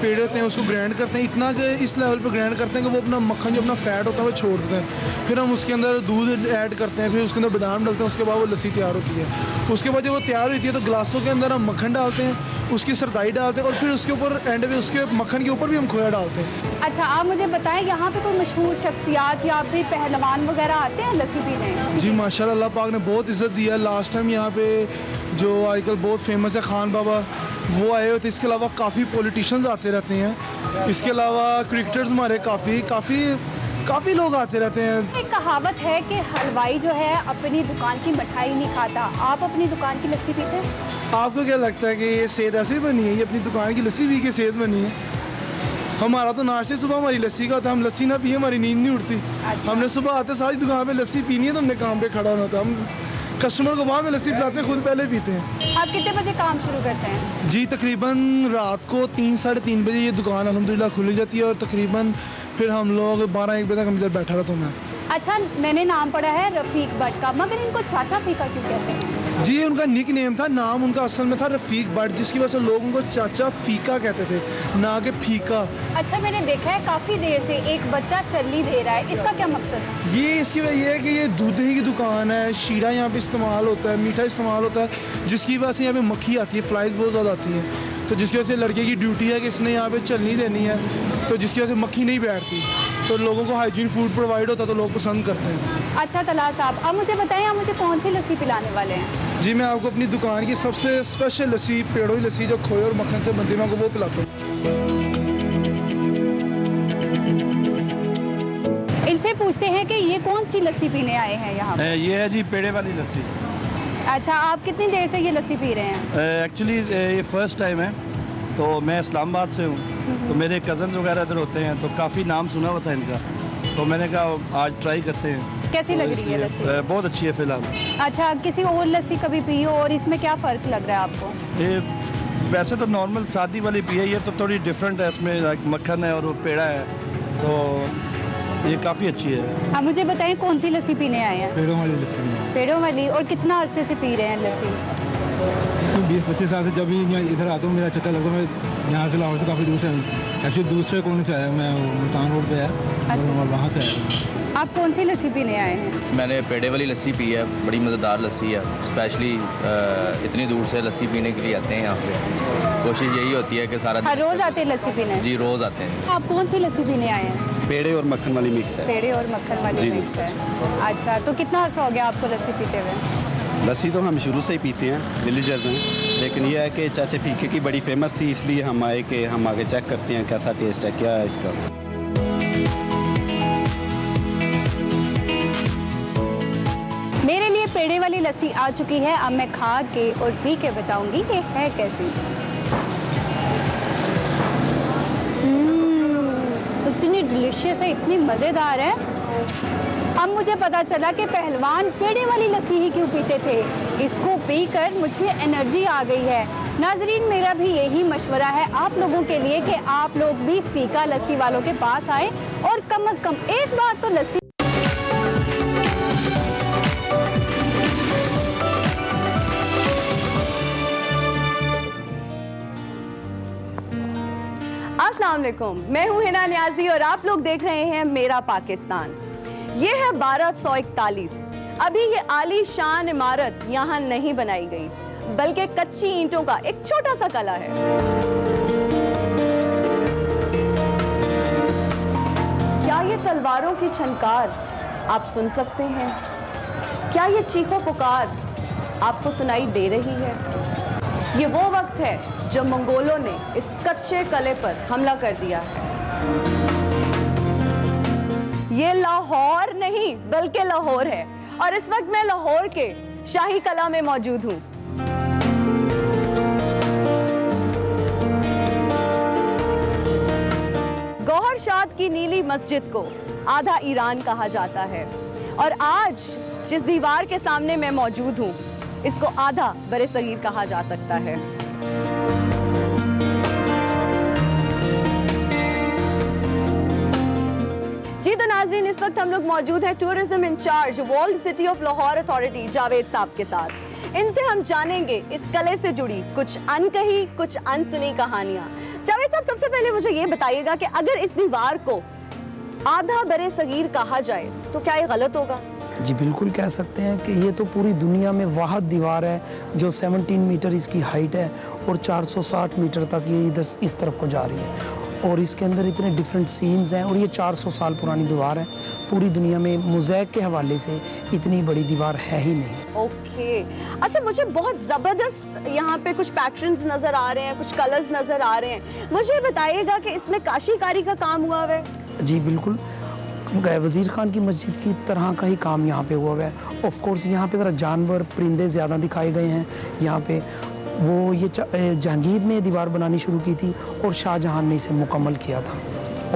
पेड़े होते हैं उसको ग्राइंड करते हैं, इतना कि इस लेवल पर ग्राइंड करते हैं कि वो अपना मक्खन जो अपना फैट होता है वो छोड़ देते हैं। फिर हम उसके अंदर दूध ऐड करते हैं, फिर उसके अंदर बादाम डालते हैं, उसके बाद वो लस्सी तैयार होती है। उसके बाद जब वो तैयार होती है तो गिलासों के अंदर हम मक्खन डालते हैं, उसकी सरदाई डालते हैं और फिर उसके ऊपर एंड में उसके मक्खन के ऊपर भी हम खोया डालते हैं। अच्छा, आप मुझे बताएं यहाँ पे कोई मशहूर शख्सियात या फिर पहलवान वगैरह आते हैं लस्सी पीने? जी माशाल्लाह, अल्लाह पाक ने बहुत इज़्ज़त दिया। लास्ट टाइम यहाँ पे जो आजकल बहुत फेमस है खान बाबा, वो आए हुए थे। इसके अलावा काफ़ी पॉलिटिशियंस आते रहते हैं। इसके अलावा क्रिकेटर्स हमारे काफ़ी लोग आते रहते हैं। एक कहावत है कि हलवाई जो है अपनी दुकान की मिठाई नहीं खाता। आप अपनी दुकान की लस्सी पीते हैं? आपको क्या लगता है कि ये सेहत ऐसे बनी है? ये अपनी दुकान की लस्सी पी के सेहत बनी है? हमारा तो नाश्ते सुबह हमारी लस्सी का होता है। हम लस्सी ना पिए हमारी नींद नहीं उठती। हमने सुबह आते सारी दुकान पे लस्सी पीनी है तो हमने काम पे खड़ा होना होता है। हम कस्टमर को बाद में लस्सी पिलाते हैं, खुद पहले पीते हैं। आप कितने बजे काम शुरू करते हैं? जी तकरीबन रात को 3 साढ़े 3 बजे ये दुकान अल्हम्दुलिल्लाह खुल जाती है और तकरीबन फिर हम लोग 12-1 बजे तक हम इधर बैठा रहता हूँ मैं। अच्छा, मैंने नाम पढ़ा है रफ़ीक भट्ट का, मगर इनको चाचा फीका क्यों कहते हैं? जी उनका निक नेम था, नाम उनका असल में था रफ़ीक भट्ट, जिसकी वजह से लोग उनको चाचा फीका कहते थे, ना कि फीका। अच्छा, मैंने देखा है काफ़ी देर से एक बच्चा चलनी दे रहा है, इसका क्या मकसद है? ये इसकी वजह ये है कि ये दूध दही की दुकान है, शीरा यहाँ पे इस्तेमाल होता है, मीठा इस्तेमाल होता है, जिसकी वजह से यहाँ पे मक्खी आती है, फ्लाइज बहुत ज़्यादा आती हैं। तो जिसकी वजह से लड़के की ड्यूटी है कि इसने यहाँ पे चलनी देनी है, तो जिसकी वजह से मक्खी नहीं बैठती, तो लोगों को हाइजीन फूड प्रोवाइड होता है तो लोग पसंद करते हैं। अच्छा तलहा साहब, अब मुझे बताएं आप मुझे कौन सी लस्सी पिलाने वाले हैं? जी मैं आपको अपनी दुकान की सबसे स्पेशल लस्सी, पेड़ों की लस्सी जो खोए और मक्खन से बनती है, मैं आपको वो पिलाता हूँ। इनसे पूछते हैं कि ये कौन सी लस्सी पीने आए हैं यहाँ पे? ये है जी पेड़े वाली लस्सी। अच्छा, आप कितनी देर से ये लस्सी पी रहे हैं? एक्चुअली ये फर्स्ट टाइम है, तो मैं इस्लामाबाद से हूँ, तो मेरे कज़न्स वगैरह इधर होते हैं, तो काफ़ी नाम सुना हुआ था इनका, तो मैंने कहा आज ट्राई करते हैं। कैसी लग रही है लस्सी? बहुत अच्छी है फ़िलहाल। अच्छा, किसी और लस्सी कभी पी हो और इसमें क्या फ़र्क लग रहा है आपको? ये वैसे तो नॉर्मल सादी वाली पी है, ये तो थोड़ी डिफरेंट है, इसमें मक्खन है और वो पेड़ा है, तो ये काफ़ी अच्छी है। आप मुझे बताएं कौन सी लस्सी पीने आए हैं? पेड़ों वाली लस्सी। पेड़ों वाली। और कितना अरसे से पी रहे हैं लस्सी? 20-25 साल से जब भी इधर आता हूँ मेरा चक्कर लगता है। मैं यहाँ से लाहौर से काफ़ी दूर से एक्चुअली दूसरे कोने से आया, मैं मुल्तान रोड पे आया और वहाँ से आया। आप कौन सी लस्सी पीने आए हैं? मैंने पेड़े वाली लस्सी पी है, बड़ी मज़ेदार लस्सी है। स्पेशली इतनी दूर से लस्सी पीने के लिए आते हैं यहाँ पे। कोशिश यही होती है कि सारा हर रोज़ आते हैं लस्सी पीने? जी रोज़ आते हैं। आप कौन सी लस्सी पीने आए हैं? पेड़े और मक्खन वाली मिक्स है। पेड़े और मक्खन वाली मिक्स है। अच्छा, तो कितना अर्सा हो गया आपको लस्सी पीते हुए? लस्सी तो हम शुरू से ही पीते हैं, विलेजर्स हैं, लेकिन यह है कि चाचे फीके की बड़ी फेमस थी, इसलिए हम आए कि हम आगे चेक करते हैं कैसा टेस्ट है, क्या है इसका। मेरे लिए पेड़े वाली लस्सी आ चुकी है, अब मैं खा के और पी के बताऊंगी कि है कैसी। डिलीशियस है, इतनी मज़ेदार है। अब मुझे पता चला कि पहलवान पेड़े वाली लस्सी ही क्यों पीते थे। इसको पीकर मुझ में एनर्जी आ गई है। नाजरीन, मेरा भी यही मशवरा है आप लोगों के लिए कि आप लोग भी फीका लस्सी वालों के पास आए और कम से कम एक बार तो लस्सी। अस्सलाम वालेकुम, मैं हूं हिना नियाजी और आप लोग देख रहे हैं मेरा पाकिस्तान। ये है 1241। अभी ये आलीशान इमारत यहाँ नहीं बनाई गई, बल्कि कच्ची ईंटों का एक छोटा सा कला है। क्या ये तलवारों की छनकार आप सुन सकते हैं? क्या ये चीखो पुकार आपको सुनाई दे रही है? ये वो वक्त है जब मंगोलों ने इस कच्चे कले पर हमला कर दिया है। ये लाहौर नहीं बल्कि लाहौर है और इस वक्त मैं लाहौर के शाही कला में मौजूद हूँ। गौहर शाद की नीली मस्जिद को आधा ईरान कहा जाता है और आज जिस दीवार के सामने मैं मौजूद हूँ इसको आधा बरे सगीर कहा जा सकता है। जी तो नाज़रीन, इस वक्त हम लोग मौजूद हैं tourism incharge world city of Lahore authority Javed साहब के साथ। इनसे हम जानेंगे इस कले से जुड़ी कुछ अनकही कुछ अनसुनी कहानियां। जावेद साहब, सबसे पहले मुझे ये बताइएगा कि अगर इस दीवार को आधा बरे सगीर कहा जाए तो क्या ये गलत होगा? जी बिल्कुल कह सकते हैं कि ये तो पूरी दुनिया में वाहिद दीवार है जो 17 मीटर इसकी हाइट है और 460 मीटर तक ये इधर इस तरफ को जा रही है और इसके अंदर इतने डिफरेंट सीन्स हैं और ये 400 साल पुरानी दीवार है। पूरी दुनिया में मोज़ेक के हवाले से इतनी बड़ी दीवार है ही नहीं। ओके, अच्छा, मुझे बहुत ज़बरदस्त यहाँ पे कुछ पैटर्न्स नज़र आ रहे हैं, कुछ कलर्स नज़र आ रहे हैं। मुझे बताइएगा कि इसमें काशीकारी का काम हुआ है? जी बिल्कुल, वज़ीर खान की मस्जिद की तरह का ही काम यहाँ पे हुआ है। ऑफ कोर्स यहाँ पे ज़रा जानवर परिंदे ज़्यादा दिखाए गए हैं। यहाँ पे वो ये जहांगीर ने दीवार बनानी शुरू की थी और शाहजहां ने इसे मुकम्मल किया था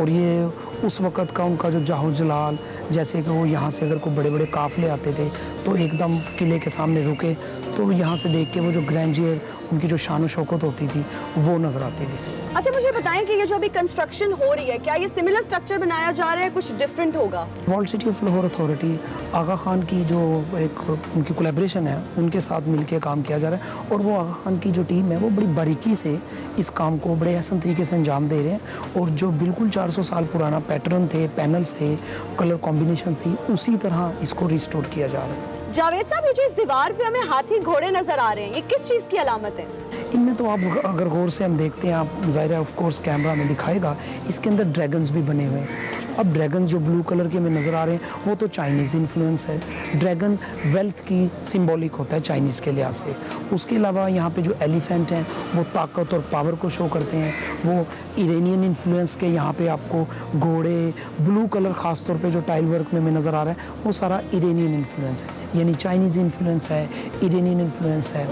और ये उस वक़्त का उनका जो जाहो जलाल, जैसे कि वो यहाँ से अगर कोई बड़े बड़े काफ़िले आते थे तो एकदम किले के सामने रुके तो यहाँ से देख के वो जो ग्रैंडियर, उनकी जो शान व शौकत होती थी वो नज़र आती थी इसमें। अच्छा, मुझे बताएं कि ये जो अभी कंस्ट्रक्शन हो रही है, क्या ये सिमिलर स्ट्रक्चर बनाया जा रहा है, कुछ डिफरेंट होगा? World city of Lahore authority Aga Khan की जो एक उनकी कोलैबोरेशन है उनके साथ मिलकर काम किया जा रहा है और वो आगा खान की जो टीम है वो बड़ी बारीकी से इस काम को बड़े हसन तरीके से अंजाम दे रहे हैं और जो बिल्कुल 400 साल पुराना पैटर्न थे, पैनल्स थे, कलर कॉम्बिनेशन थी, उसी तरह इसको रिस्टोर किया जा रहा है। जावेद साहब, ये जो इस दीवार पे हमें हाथी घोड़े नजर आ रहे हैं, ये किस चीज़ की अलामत है? इनमें तो आप अगर गौर से हम देखते हैं, आप ज़ाहिर है ऑफ कोर्स कैमरा में दिखाएगा, इसके अंदर ड्रैगन्स भी बने हुए हैं। अब ड्रैगन जो ब्लू कलर के में नज़र आ रहे हैं वो तो चाइनीज़ इन्फ्लुएंस है। ड्रैगन वेल्थ की सिंबॉलिक होता है चाइनीज़ के लिहाज से। उसके अलावा यहाँ पे जो एलिफेंट हैं वो ताकत और पावर को शो करते हैं। वो इरानियन इन्फ्लुएंस के यहाँ पे आपको घोड़े, ब्लू कलर ख़ास तौर पे जो टाइल वर्क में नज़र आ रहा है वो सारा इरानियन इन्फ्लुएंस है, यानी चाइनीज़ इन्फ्लुएंस है, इरानियन इन्फ्लुएंस है।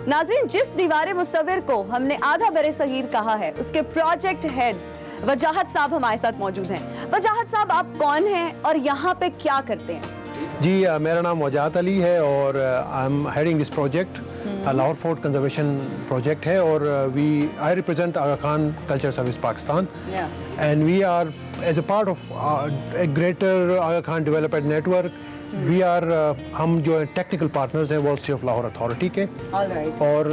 नाज़रीन, जिस दीवार मुसव्विर को हमने आधा बरे सगीर कहा है उसके प्रोजेक्ट हेड वजाहत साहब हमारे साथ मौजूद हैं। वजाहत साहब, आप कौन हैं और यहाँ पे क्या करते हैं? जी, मेरा नाम वजाहत अली है और I am heading this project. Lahore fort conservation project है और I represent Aga Khan culture service Pakistan and we are as a part of a greater Aga Khan development network. We are हम जो टेक्निकल पार्टनर्स हैं world city of Lahore authority के और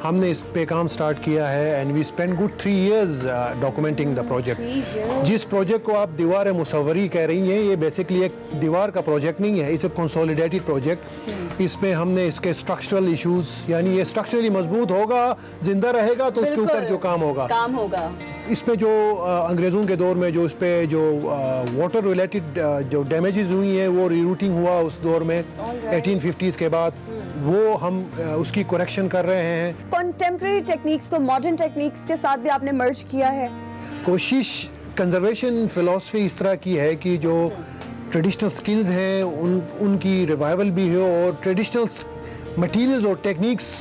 हमने इस पे काम स्टार्ट किया है and we spend good 3 years documenting the project. जिस प्रोजेक्ट को आप दीवार मुसव्वरी कह रही हैं, ये बेसिकली एक दीवार का प्रोजेक्ट नहीं है, इट्स अ कंसोलिडेटेड प्रोजेक्ट। इसमें हमने इसके स्ट्रक्चरल इश्यूज, यानी ये स्ट्रक्चरली मजबूत होगा, जिंदा रहेगा तो उसके ऊपर जो काम होगा इसमें जो अंग्रेज़ों के दौर में जो इस पे जो वाटर रिलेटेड जो डैमेजेस हुई हैं वो रीरूटिंग हुआ उस दौर में 1850s के बाद, वो हम उसकी करेक्शन कर रहे हैं। कंटेम्प्रेरी टेक्निक्स को मॉडर्न टेक्निक्स के साथ भी आपने मर्ज किया है। कोशिश कंजर्वेशन फिलॉसफी इस तरह की है कि जो ट्रेडिशनल स्किल्स हैं उनकी रिवाइवल भी हो और ट्रेडिशनल मटेरियल्स और टेक्निक्स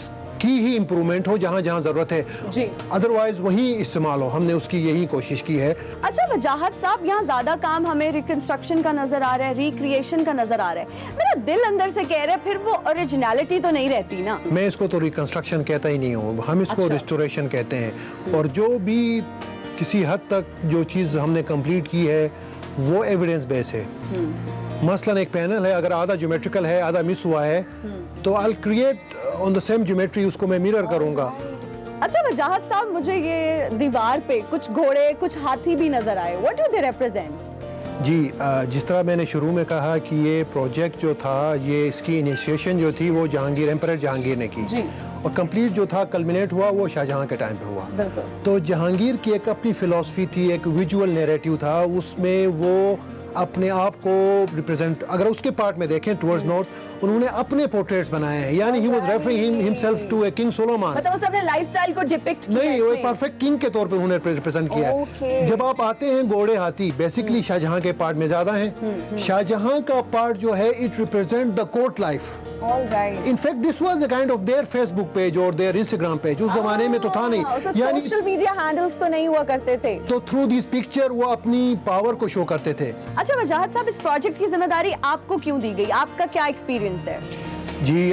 की ही इम्प्रूवमेंट हो जहाँ जहाँ ज़रूरत है जी, अदरवाइज वही इस्तेमाल हो। हमने उसकी यही कोशिश की है। अच्छा वजाहत साहब, यहाँ ज्यादा काम हमें रिकंस्ट्रक्शन का नजर आ रहा है, रिक्रिएशन का नजर आ रहा है। मेरा दिल अंदर से कह रहा है फिर वो ओरिजिनलिटी तो नहीं रहती ना। मैं इसको तो रिकंस्ट्रक्शन कहता ही नहीं हूँ, हम इसको अच्छा। रिस्टोरेशन कहते हैं। और जो भी किसी हद तक जो चीज़ हमने कंप्लीट की है वो एविडेंस बेस है। मसलन एक पैनल है, अगर आधा ज्योमेट्रिकल है आधा मिस हुआ है तो I create on the same geometry, उसको मैं मिरर करूँगा। अच्छा वजाहत साहब, मुझे ये दीवार पे कुछ घोड़े कुछ हाथी भी नजर आए, व्हाट डू दे रिप्रेजेंट? जी, जिस तरह मैंने शुरू में कहा कि ये प्रोजेक्ट जो था, ये इसकी इनिशिएशन जो थी वो जहांगीर, एम्परर जहांगीर ने की जी। और कंप्लीट जो था कल्मिनेट हुआ वो शाहजहां के टाइम पे हुआ। बिल्कुल। तो जहांगीर की एक अपनी फिलॉसफी थी, एक विजुअल नैरेटिव था, उसमें वो अपने आप को रिप्रेजेंट, अगर उसके पार्ट में देखें टुवर्ड्स नॉर्थ, उन्होंने अपने पोर्ट्रेट्स बनाए हैं, यानी he was referring himself to a king Solomon. मतलब उसने अपने लाइफस्टाइल को डिपिक्ट किया नहीं, वो इसमें। एक परफेक्ट किंग के तौर पे उन्होंने रिप्रेजेंट किया है। Okay. जब आप आते हैं घोड़े हाथी, बेसिकली शाहजहां के पार्ट में ज्यादा हैं। शाहजहां का पार्ट जो है it represent the court life. Alright. In fact this was a kind of their Facebook page और देयर इंस्टाग्राम पेज, उस जमाने में तो था नहीं, यानी सोशल मीडिया हैंडल्स तो नहीं हुआ करते थे, तो थ्रू दिस पिक्चर वो अपनी पावर को शो करते थे। अच्छा वजाहत साहब, इस प्रोजेक्ट की जिम्मेदारी आपको क्यों दी गई, आपका क्या एक्सपीरियंस है? जी,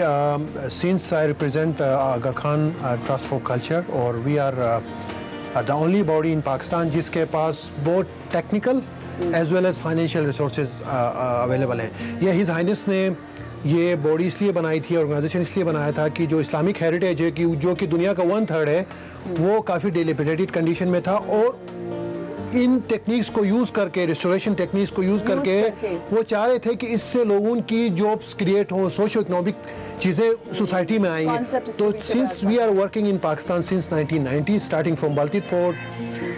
since I represent Aga Khan trust for culture, और we are the only body in Pakistan जिसके पास बहुत technical as well as financial resources available हैं। ये हिज हाइनेस ने ये बॉडी इसलिए बनाई थी, ऑर्गेनाइजेशन इसलिए बनाया था कि जो इस्लामिक हेरिटेज है, कि जो कि दुनिया का 1/3 है, वो काफ़ी डिलेपिडेटेड कंडीशन में था, और इन टेक्निक्स को यूज़ करके, रिस्टोरेशन टेक्निक्स को यूज़ करके वो चाह रहे थे कि इससे लोगों की जॉब्स क्रिएट हो, सोशो इकोनॉमिक चीज़ें सोसाइटी में आई हैं। तो since we are working in Pakistan since 1990 starting from Baltit fort,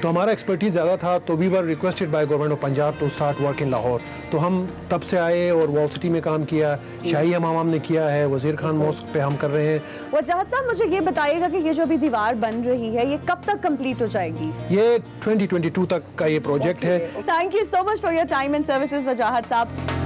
तो हमारा एक्सपर्टीज ज़्यादा था, तो we were requested by government of Punjab to start work in Lahore. तो हम तब से आए और वॉल सिटी में काम किया, शाही हमाम हमने किया है, वजीर खान मॉस्क पे हम कर रहे हैं। वजाहत साहब, मुझे ये बताइएगा कि ये जो भी दीवार बन रही है ये कब तक कंप्लीट हो जाएगी? ये 2022 तक का ये प्रोजेक्ट है। Thank you so much for your time and services वजाहत साहब।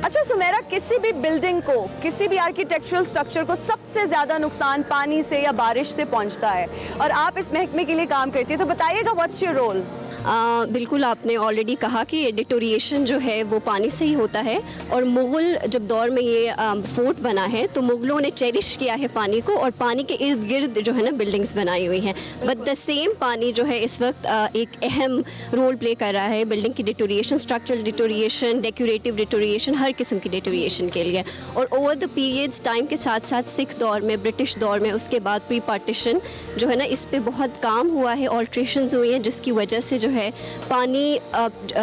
अच्छा सुमेरा, किसी भी बिल्डिंग को, किसी भी आर्किटेक्चरल स्ट्रक्चर को सबसे ज्यादा नुकसान पानी से या बारिश से पहुंचता है, और आप इस महकमे के लिए काम करती है, तो बताइएगा व्हाट्स योर रोल? बिल्कुल, आपने ऑलरेडी कहा कि डिटोरिएशन जो है वो पानी से ही होता है, और मुग़ल जब दौर में ये फोर्ट बना है तो मुग़लों ने चेरिश किया है पानी को, और पानी के इर्द गिर्द जो है ना बिल्डिंग्स बनाई हुई हैं। बट द सेम पानी जो है इस वक्त एक अहम रोल प्ले कर रहा है बिल्डिंग की deterioration, structural deterioration, decorative deterioration, हर किस्म की डिटोरिएशन के लिए। और ओवर द पीरियड्स टाइम के साथ साथ सिख दौर में, ब्रिटिश दौर में, उसके बाद प्री पार्टीशन जो है ना, इस पर बहुत काम हुआ है, ऑल्ट्रेशंस हुई हैं, जिसकी वजह से जो है पानी,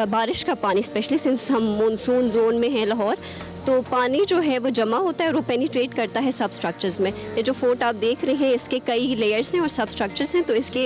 बारिश का पानी, स्पेशली सिंस हम मॉनसून जोन में हैं लाहौर, तो पानी जो है वो जमा होता है और वो पेनिट्रेट करता है सब स्ट्रक्चर्स में। ये जो फोर्ट आप देख रहे हैं इसके कई लेयर्स हैं और सब स्ट्रक्चर्स हैं, तो इसके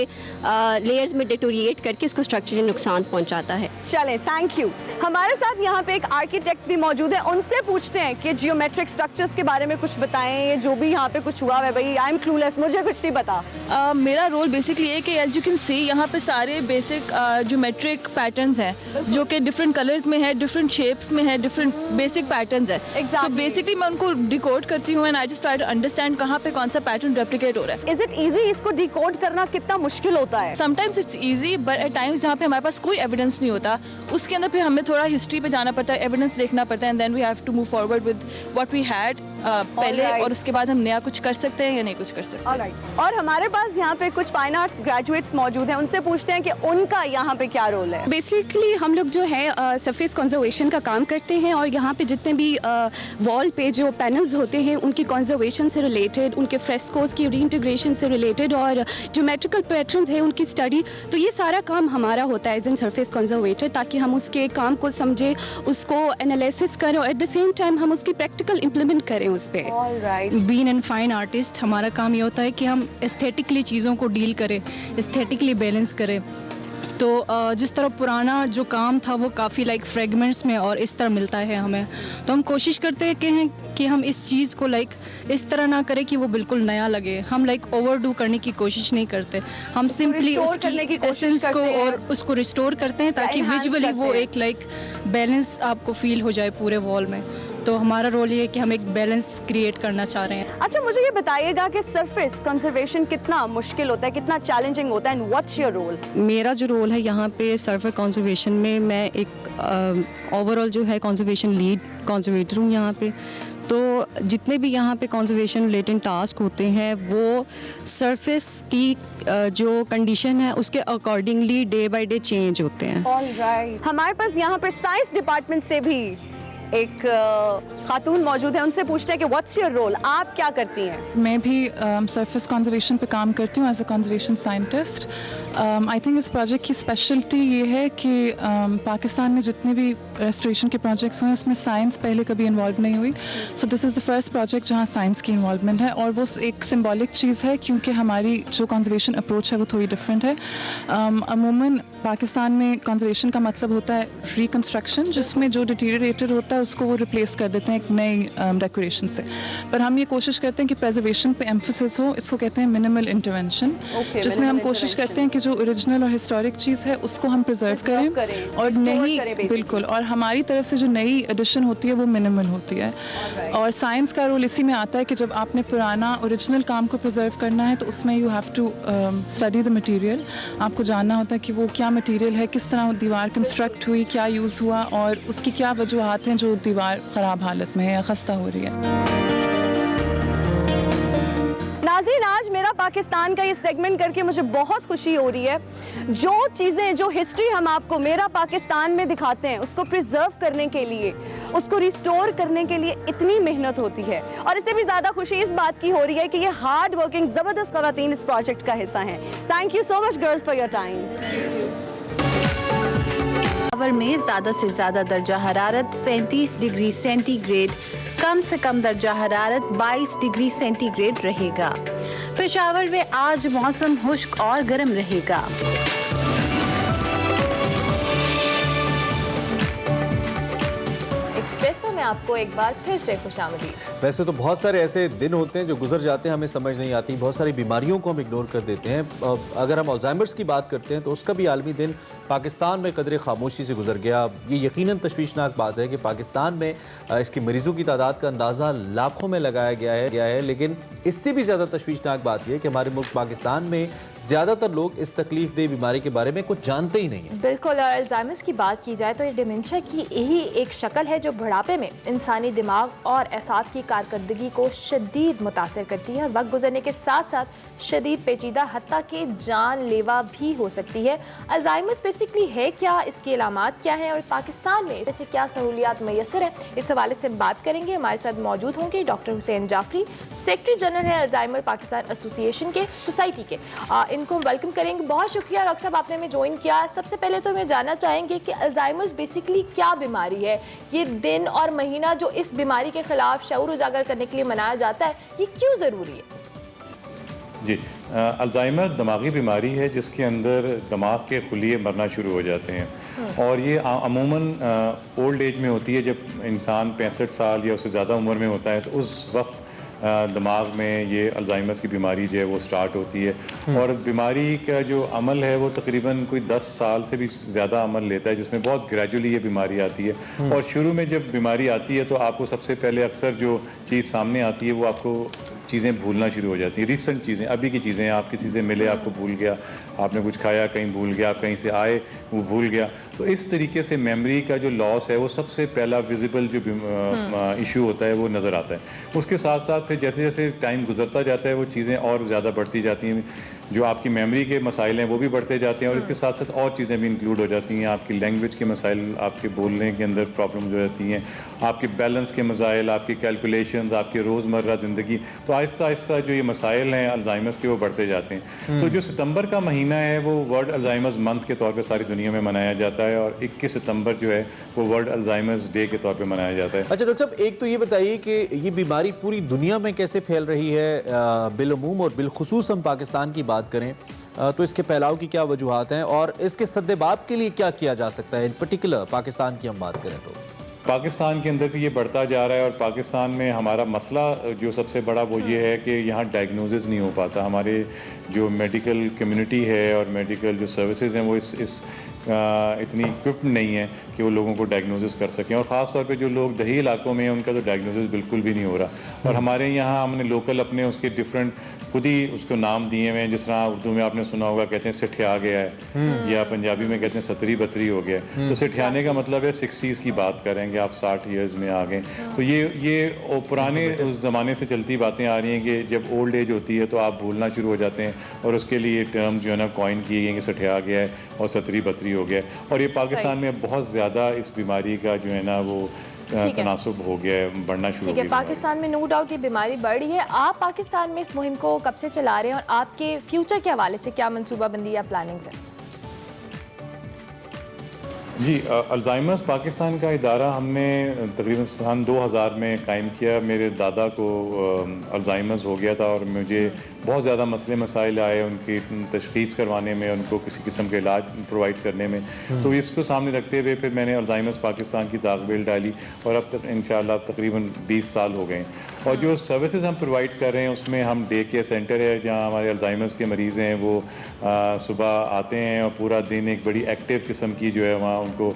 लेयर्स में डिटोरिएट करके इसको स्ट्रक्चरली नुकसान पहुंचाता है। चलें, थैंक यू। हमारे साथ यहाँ पे एक आर्किटेक्ट भी मौजूद है, उनसे पूछते हैं कि जियोमेट्रिक स्ट्रक्चर्स के बारे में कुछ बताएं, ये जो भी यहाँ पे कुछ हुआ है। भाई आई एम क्लूलेस, मुझे कुछ नहीं पता। मेरा रोल बेसिकली ये कि एज यू कैन सी यहाँ पे सारे बेसिक जियोमेट्रिक पैटर्न्स हैं जो कि डिफरेंट कलर्स में है, डिफरेंट शेप्स में है, डिफरेंट बेसिक पैटर्न्स है। सो बेसिकली मैं उनको डिकोड करती हूँ and I just try to understand कहाँ पे कौन सा पैटर्न रेप्लिकेट हो रहा है। इज इट इजी इसको डिकोड करना? कितना मुश्किल होता है? Sometimes it's easy, but at times जहाँ पे हमारे पास कोई एविडेंस नहीं होता, उसके अंदर फिर हमें थोड़ा हिस्ट्री पे जाना पड़ता है, एविडेंस देखना पड़ता है, and then we have to move forward with what we had पहले, और उसके बाद हम नया कुछ कर सकते हैं या नहीं कुछ कर सकते हैं। और हमारे पास यहाँ पे कुछ फाइन आर्ट्स ग्रेजुएट्स मौजूद हैं, उनसे पूछते हैं कि उनका यहाँ पे क्या रोल है। बेसिकली हम लोग जो है सरफेस कंजर्वेशन का काम करते हैं, और यहाँ पे जितने भी वॉल पे जो पैनल्स होते हैं उनकी कंजर्वेशन से रिलेटेड, उनके फ्रेस्कोज की रीइंटीग्रेशन से रिलेटेड, और ज्योमेट्रिकल पैटर्न्स है उनकी स्टडी, तो ये सारा काम हमारा होता है एज एन सरफेस कंजर्वेटर, ताकि हम उसके काम को समझें, उसको एनालिसिस करें, और एट द सेम टाइम हम उसकी प्रैक्टिकल इम्प्लीमेंट करें उस पर। बीइंग एन फाइन आर्टिस्ट, हमारा काम ये होता है कि हम एस्थेटिकली चीज़ों को डील करें, एस्थेटिकली बैलेंस करें, तो जिस तरह पुराना जो काम था वो काफ़ी लाइक फ्रेगमेंट्स में और इस तरह मिलता है हमें, तो हम कोशिश करते हैं कि हम इस चीज़ को लाइक इस तरह ना करें कि वो बिल्कुल नया लगे। हम लाइक ओवरडू करने की कोशिश नहीं करते, हम सिंपली उसकी एसेंस को और उसको रिस्टोर करते हैं ताकि विजुअली वो एक लाइक बैलेंस आपको फील हो जाए पूरे वॉल में। तो हमारा रोल ये है कि हम एक बैलेंस क्रिएट करना चाह रहे हैं। अच्छा, मुझे ये बताइएगा कि सरफेस कंजर्वेशन कितना मुश्किल होता है, कितना चैलेंजिंग होता है, एंड व्हाट्स योर रोल? मेरा जो रोल है यहाँ पे सरफेस कंजर्वेशन में, मैं एक ओवरऑल जो है कंजर्वेशन लीड कंजर्वेटर हूँ यहाँ पे। तो जितने भी यहाँ पे कंजर्वेशन रिलेटेड टास्क होते हैं वो सरफेस की जो कंडीशन है उसके accordingly day by day change होते हैं। ऑलराइट, हमारे पास यहाँ पे साइंस डिपार्टमेंट से भी एक खातून मौजूद है, उनसे पूछते हैं कि व्हाट्स योर रोल, आप क्या करती हैं? मैं भी सरफेस कंजर्वेशन पे काम करती हूँ as a conservation scientist. I think इस प्रोजेक्ट की स्पेशलिटी ये है कि पाकिस्तान में जितने भी रेस्टोरेशन के प्रोजेक्ट्स हुए उसमें साइंस पहले कभी इन्वॉल्व नहीं हुई। So this is the first project जहाँ साइंस की इन्वॉल्वमेंट है, और वो एक सिम्बॉलिक चीज़ है क्योंकि हमारी जो कंजर्वेशन अप्रोच है वो थोड़ी डिफरेंट है। अमूमन पाकिस्तान में कंजर्वेशन का मतलब होता है रिकन्स्ट्रक्शन, जिसमें जो डिटीरिएटेड होता है उसको वो रिप्लेस कर देते हैं एक नई डेकोरेशन से। पर हम ये कोशिश करते हैं कि प्रेजर्वेशन पे एम्फेसिस हो, इसको कहते हैं मिनिमल इंटरवेंशन, जिसमें हम कोशिश करते हैं कि जो ओरिजिनल और हिस्टोरिक चीज़ है उसको हम प्रिजर्व करें और नई, बिल्कुल, और हमारी तरफ से जो नई एडिशन होती है वो मिनिमल होती है। और साइंस का रोल इसी में आता है कि जब आपने पुराना ओरिजिनल काम को प्रिजर्व करना है तो उसमें you have to study the material. आपको जानना होता है कि वो क्या मटीरियल है, किस तरह दीवार कंस्ट्रक्ट हुई, क्या यूज़ हुआ और उसकी क्या वजूहात हैं जो दीवार ख़राब हालत में है या खस्ता हो रही है। नाज़रीन, आज मेरा पाकिस्तान का ये सेगमेंट करके मुझे बहुत खुशी हो रही है। जो चीज़ें, जो हिस्ट्री हम आपको मेरा पाकिस्तान में दिखाते हैं उसको प्रिजर्व करने के लिए, उसको रिस्टोर करने के लिए इतनी मेहनत होती है, और इससे भी ज़्यादा खुशी इस बात की हो रही है कि ये हार्ड वर्किंग ज़बरदस्त ख़वातीन इस प्रोजेक्ट का हिस्सा हैं। Thank you so much girls for your time. Peshawar में ज़्यादा से ज़्यादा दर्जा हरारत 37 डिग्री सेंटीग्रेड, कम से कम दर्जा हरारत 22 डिग्री सेंटीग्रेड रहेगा। पेशावर में आज मौसम खुश्क और गर्म रहेगा। एक्सप्रेसो में आपको एक बार फिर से खुशामदीद। वैसे तो बहुत सारे ऐसे दिन होते हैं जो गुजर जाते हैं, हमें समझ नहीं आती, बहुत सारी बीमारियों को हम इग्नोर कर देते हैं। अगर हम अल्जाइमर्स की बात करते हैं तो उसका भी आलमी दिन पाकिस्तान में कदरे खामोशी से गुजर गया। ये यकीनन तशवीशनाक बात है कि पाकिस्तान में इसके मरीजों की तादाद का अंदाज़ा लाखों में लगाया गया है, लेकिन इससे भी ज़्यादा तशवीशनाक बात यह है कि हमारे मुल्क पाकिस्तान में ज़्यादातर लोग इस तकलीफदेह बीमारी के बारे में कुछ जानते ही नहीं है। बिल्कुल, और अल्जाइमर्स की बात की जाए तो ये डिमेंशिया की यही एक शक्ल है जो बुढ़ापे में इंसानी दिमाग और एसाब की कारकर्दगी को शदीद मुतासर करती है और वक्त गुजरने के साथ साथ शदीद पेचीदा हत्ता के जानलेवा भी हो सकती है। अल्जाइमर्स बेसिकली है क्या, इसकी अलामात क्या हैं और पाकिस्तान में ऐसे क्या सहूलियात मैसर हैं, इस हवाले से बात करेंगे। हमारे साथ मौजूद होंगे doctor Hussain Jafri, secretary general है अल्जाइमर पाकिस्तान एसोसिएशन के सोसाइटी के। इनको हम वेलकम करेंगे। बहुत शुक्रिया डॉक्टर साहब, आपने हमें ज्वाइन किया। सबसे पहले तो हमें जानना चाहेंगे कि अल्जाइमर्स बेसिकली क्या बीमारी है, ये दिन और महीना जो इस बीमारी के खिलाफ शऊर उजागर करने के लिए मनाया जाता है, ये क्यों ज़रूरी है? जी, अल्जाइमर दिमागी बीमारी है जिसके अंदर दिमाग के खुलिये मरना शुरू हो जाते हैं और ये अमूमन ओल्ड एज में होती है। जब इंसान 65 साल या उससे ज़्यादा उम्र में होता है तो उस वक्त दिमाग में ये अल्जाइमर्स की बीमारी जो है वो स्टार्ट होती है और बीमारी का जो अमल है वो तकरीबन कोई 10 साल से भी ज़्यादा अमल लेता है, जिसमें बहुत ग्रेजुअली ये बीमारी आती है। और शुरू में जब बीमारी आती है तो आपको सबसे पहले अक्सर जो चीज़ सामने आती है वो आपको चीज़ें भूलना शुरू हो जाती हैं, रिसेंट चीज़ें, अभी की चीज़ें। आप किसी से मिले, आपको भूल गया, आपने कुछ खाया कहीं भूल गया, आप कहीं से आए वो भूल गया। तो इस तरीके से मेमोरी का जो लॉस है वो सबसे पहला विजिबल जो इशू होता है वो नज़र आता है। उसके साथ साथ फिर जैसे जैसे टाइम गुजरता जाता है वो चीज़ें और ज़्यादा बढ़ती जाती हैं, जो आपकी मेमोरी के मसाइल हैं वो भी बढ़ते जाते हैं और इसके साथ साथ और चीज़ें भी इंक्लूड हो जाती हैं। आपकी लैंग्वेज के मसाइल, आपके बोलने के अंदर प्रॉब्लम हो जाती हैं, आपके बैलेंस के मसाइल, आपकी कैलकुलेशंस, आपकी रोज़मर्रा ज़िंदगी। तो आहिस्ता आहिस्ता जो ये मसाइल हैं अल्जाइमर्स के वो बढ़ते जाते हैं। तो जो सितंबर का महीना है वो वर्ल्ड अल्जाइमर्स मंथ के तौर पर सारी दुनिया में मनाया जाता है और 21 सितंबर जो है वो वर्ल्ड अल्जाइमर्स डे के तौर पर मनाया जाता है। अच्छा डॉक्टर साहब, एक तो ये बताइए कि ये बीमारी पूरी दुनिया में कैसे फैल रही है बिलअमूम और बिलखुसूस हम पाकिस्तान की बात करें तो इसके फैलाव की क्या वजूहात हैं और इसके सद्देबाब के लिए क्या किया जा सकता है? इन पर्टिकुलर पाकिस्तान की हम बात करें तो पाकिस्तान के अंदर भी ये बढ़ता जा रहा है और पाकिस्तान में हमारा मसला जो सबसे बड़ा वो ये है कि यहाँ डायग्नोसिस नहीं हो पाता। हमारे जो मेडिकल कम्युनिटी है और मेडिकल जो सर्विसेज हैं वो इस इतनी इक्विप्ड नहीं है कि वो लोगों को डायग्नोसिस कर सकें, और ख़ास तौर पे जो लोग दही इलाकों में हैं उनका तो डायग्नोसिस बिल्कुल भी नहीं हो रहा। और हमारे यहाँ हमने लोकल अपने उसके डिफरेंट खुद ही उसको नाम दिए हुए हैं, जिस तरह उर्दू में आपने सुना होगा कहते हैं सिठिया गया है, या पंजाबी में कहते हैं सतरी बतरी हो गया है। तो सिठियाने का मतलब है 60s की बात करेंगे, आप 60 ईयर्स में आ गए। तो ये पुराने उस ज़माने से चलती बातें आ रही हैं कि जब ओल्ड एज होती है तो आप भूलना शुरू हो जाते हैं, और उसके लिए टर्म जो है ना कॉइन किए गए कि सिठिया गया है और सतरी बतरी हो गया है। और ये पाकिस्तान में बहुत ज़्यादा इस बीमारी का जो है ना वो तनासुब हो गया है, बढ़ना शुरू हो गया है। पाकिस्तान में नो डाउट ये बीमारी बढ़ रही है। आप पाकिस्तान में इस मुहिम को कब से चला रहे हैं और आपके फ्यूचर के हवाले से क्या मनसूबाबंदी या प्लानिंग है? जी, अल्जाइमर्स पाकिस्तान का इदारा हमने तकरीबन सन 2000 में कायम किया। मेरे दादा को अल्जाइमर्स हो गया था और मुझे बहुत ज़्यादा मसले मसाइल आए उनकी तशख़ीस करवाने में, उनको किसी किस्म के इलाज प्रोवाइड करने में। तो इसको सामने रखते हुए फिर मैंने अल्जाइमर्स पाकिस्तान की ताकबिल डाली और अब तक इंशाअल्लाह तकरीबन 20 साल हो गए। और जो सर्विसेज हम प्रोवाइड कर रहे हैं उसमें हम डे केयर सेंटर है जहाँ हमारे अल्जाइमर्स के मरीज़ हैं, वो सुबह आते हैं और पूरा दिन एक बड़ी एक्टिव किस्म की जो है वहाँ उनको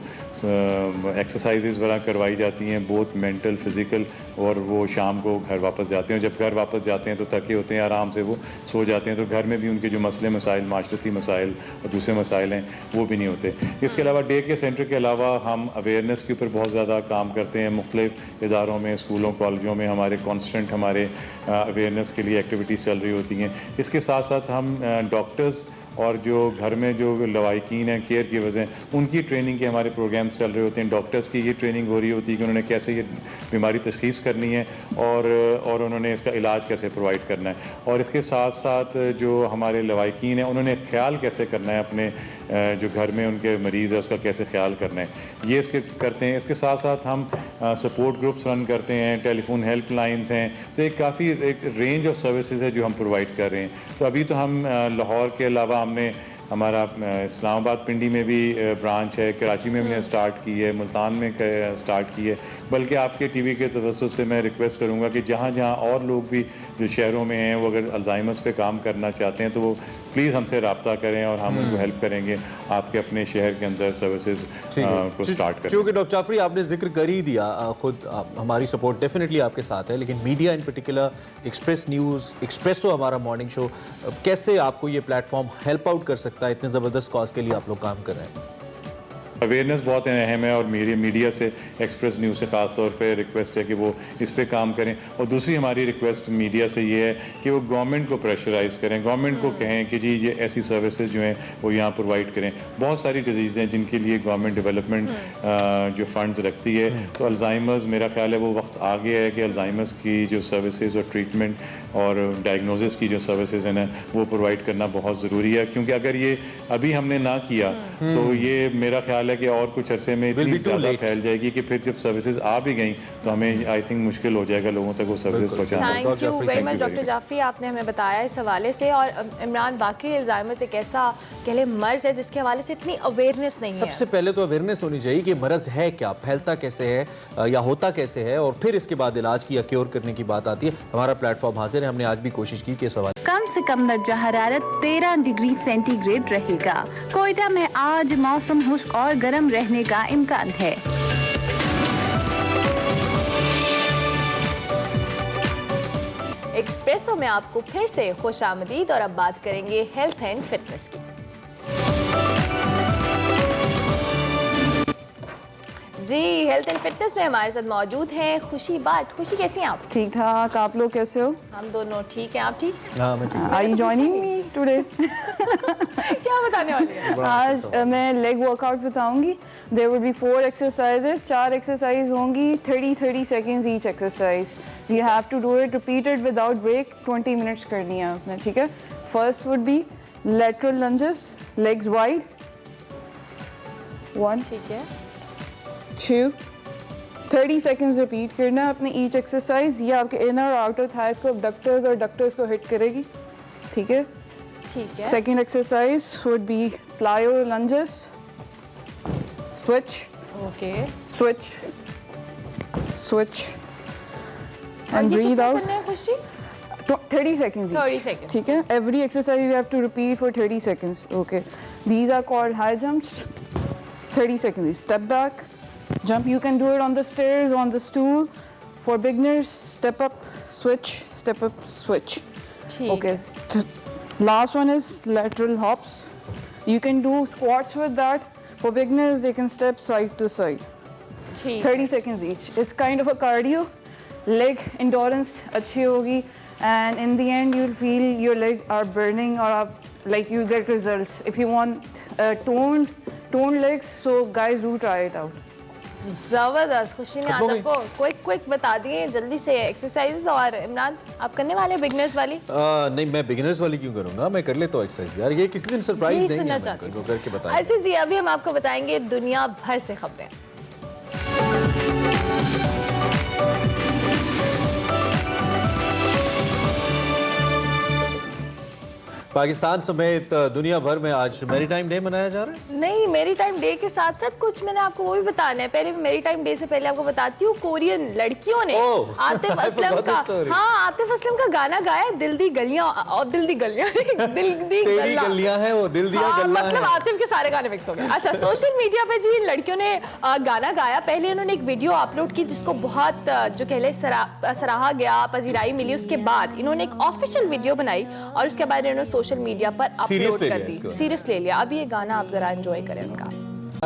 एक्सरसाइजेज वगैरह करवाई जाती हैं, बोथ मेंटल फिज़िकल, और वो शाम को घर वापस जाते हैं। जब घर वापस जाते हैं तो थके होते हैं, आराम से वो सो जाते हैं, तो घर में भी उनके जो मसले मसाइल, माशरती मसाइल और दूसरे मसाइल हैं वो भी नहीं होते। इसके अलावा डे केयर सेंटर के अलावा हम अवेयरनेस के ऊपर बहुत ज़्यादा काम करते हैं। मुख्तलिफ इदारों में, स्कूलों, कॉलेजों में हमारे कॉन्स्टेंट हमारे अवेयरनेस के लिए एक्टिविटीज़ चल रही होती हैं। इसके साथ साथ हम डॉक्टर्स और जो घर में जो लवाकिन हैं, केयर गिवर्स हैं, उनकी ट्रेनिंग के हमारे प्रोग्राम्स चल रहे होते हैं। डॉक्टर्स की ये ट्रेनिंग हो रही होती है कि उन्होंने कैसे ये बीमारी तशख़ीस करनी है और उन्होंने इसका इलाज कैसे प्रोवाइड करना है। और इसके साथ साथ जो हमारे लवाकिन हैं उन्होंने ख्याल कैसे करना है अपने जो घर में उनके मरीज़ है उसका कैसे ख्याल करना है, ये इसके करते हैं। इसके साथ साथ हम सपोर्ट ग्रुप्स रन करते हैं, टेलीफोन हेल्प लाइन्स हैं। तो एक काफ़ी रेंज ऑफ सर्विसेज है जो हम प्रोवाइड कर रहे हैं। तो अभी तो हम लाहौर के अलावा हमने हमारा इस्लामाबाद पिंडी में भी ब्रांच है, कराची में हमने स्टार्ट की है, मुल्तान में स्टार्ट की है। बल्कि आपके टीवी के तवज्जुह से मैं रिक्वेस्ट करूँगा कि जहाँ जहाँ और लोग भी जो शहरों में हैं वो अगर अल्जाइमर्स पे काम करना चाहते हैं तो वो प्लीज़ हमसे रब्ता करें और हम उनको हेल्प करेंगे आपके अपने शहर के अंदर सर्विसेज को स्टार्ट करें। क्योंकि डॉक्टर जाफरी आपने जिक्र कर ही दिया, खुद हमारी सपोर्ट डेफिनेटली आपके साथ है, लेकिन मीडिया इन पर्टिकुलर एक्सप्रेस न्यूज़, एक्सप्रेसो हमारा मॉर्निंग शो, कैसे आपको ये प्लेटफॉर्म हेल्प आउट कर सकता है? इतने ज़बरदस्त कॉज के लिए आप लोग काम कर रहे हैं। अवेयरनेस बहुत अहम है और मीडिया से, एक्सप्रेस न्यूज़ से ख़ास तौर पे रिक्वेस्ट है कि वो इस पे काम करें। और दूसरी हमारी रिक्वेस्ट मीडिया से ये है कि वो गवर्नमेंट को प्रेशराइज़ करें, गवर्नमेंट को कहें कि जी ये ऐसी सर्विसेज जो हैं वो यहाँ प्रोवाइड करें। बहुत सारी डिजीज़ हैं जिनके लिए गवर्नमेंट डेवलपमेंट जो फंड्स रखती है। तो अल्जाइमर्स, मेरा ख्याल है वो वक्त आ गया है कि अल्जाइमर्स की जो सर्विसेज और ट्रीटमेंट और डायग्नोसिस की जो सर्विसेज हैं ना वो प्रोवाइड करना बहुत ज़रूरी है, क्योंकि अगर ये अभी हमने ना किया तो ये मेरा ख्याल है कि और कुछ अरसे में इतनी ज़्यादा फैल जाएगी कि फिर जब सर्विसेज आ भी गई तो हमें आई थिंक मुश्किल हो जाएगा लोगों तक वो सर्विसेज पहुँचाना। Thank you very much doctor Jafri, आपने हमें बताया इस हवाले से। और इमरान, बाकी अल्जाइमर्स एक ऐसा कहले मर्ज है जिसके हवाले से इतनी अवेयरनेस नहीं है। सबसे पहले तो अवेयरनेस होनी चाहिए कि मर्ज है क्या, फैलता कैसे है या होता कैसे है, और फिर इसके बाद इलाज की या क्योर करने की बात आती है। हमारा प्लेटफॉर्म हाजिर है, हमने आज भी कोशिश की कि इस हवाले कम से कम दर्जा हरारत 13 डिग्री सेंटीग्रेड रहेगा। कोयटा में आज मौसम खुश्क और गर्म रहने का इम्कान है। एक्सप्रेसो में आपको फिर से खुशामदीद, और अब बात करेंगे हेल्थ एंड फिटनेस की। जी, हेल्थ एंड फिटनेस में हमारे साथ मौजूद हैं खुशी बाट। खुशी, कैसी हैं आप? ठीक ठाक, आप लोग कैसे हो? हम दोनों ठीक हैं, आप ठीक? हाँ, मैं ठीक। Are you joining me today? क्या बताने वाली हैं? आज मैं लेग वर्कआउट बताऊंगी। There will be 4 exercises, 4 exercise होंगी, 30 seconds each exercise. You have to do it repeated without break, 20 minutes करनी है आपने, ठीक है? First would be lateral lunges, legs wide. 1, ठीक है, 2, 30 seconds रिपीट करना है अपने ईच एक्सरसाइज। ये आपके इनर और आउटर थाइस को, अबडक्टर्स और डक्टर्स को हिट करेगी, ठीक है? ठीक है। Second exercise would be plyo lunges. Switch. Okay. Switch. Switch. और And ये breathe कितना out. करना है खुशी? 30 seconds each. 30 seconds. ठीक है? Every exercise you have to repeat for 30 seconds. Okay. These are called high jumps. 30 seconds each. Step back. Jump. You can do it on the stairs, on the stool. For beginners, step up, switch, step up, switch. ठीक Okay. Last one is lateral hops. You can do squats with that. For beginners, they can step side to side. ठीक 30 seconds each. It's kind of a cardio. Leg endurance अच्छी होगी. And in the end, you'll feel your legs are burning or like you get results. If you want toned legs, so guys do try it out. जबरदस्त। खुशी ने आज आपको quick बता दिए जल्दी से एक्सरसाइज। और इमरान आप करने वाले बिगनर्स वाली? नहीं, मैं बिगिनर्स वाली क्यों करूंगा, मैं कर लेता हूँ एक्सरसाइज यार, ये किसी दिन सरप्राइज यही देंगे सुनना हम चाहती इनको, करके बताएंगे। अच्छा जी, अभी हम आपको बताएंगे दुनिया भर से खबरें। पाकिस्तान समेत दुनिया भर में आज मैरीटाइम डे मनाया जा रहा है। नहीं, मेरी टाइम डे के साथ साथ कुछ मैंने आपको वो भी बताना है। पहले मेरी टाइम डे से पहले आपको बताती हूँ, कोरियन लड़कियों ने आतिफ असलम का आतिफ असलम का गाना गाया, दिल दी गलियां और दिल दी गलियां दिल दी गलियां है वो, दिल दिया गल्ला मतलब है। आतिफ के सारे गाने मिक्स हो गए। अच्छा, सोशल मीडिया पे जी इन लड़कियों ने गाना गाया। पहले इन्होंने एक वीडियो अपलोड की जिसको बहुत जो कह ले सराहा गया, पजीराई मिली। उसके बाद इन्होंने एक ऑफिशियल वीडियो बनाई और उसके बाद इन्होंने सोशल मीडिया पर अपलोड कर दी। सीरियस ले लिया। अब ये गाना आप जरा एंजॉय करें उनका।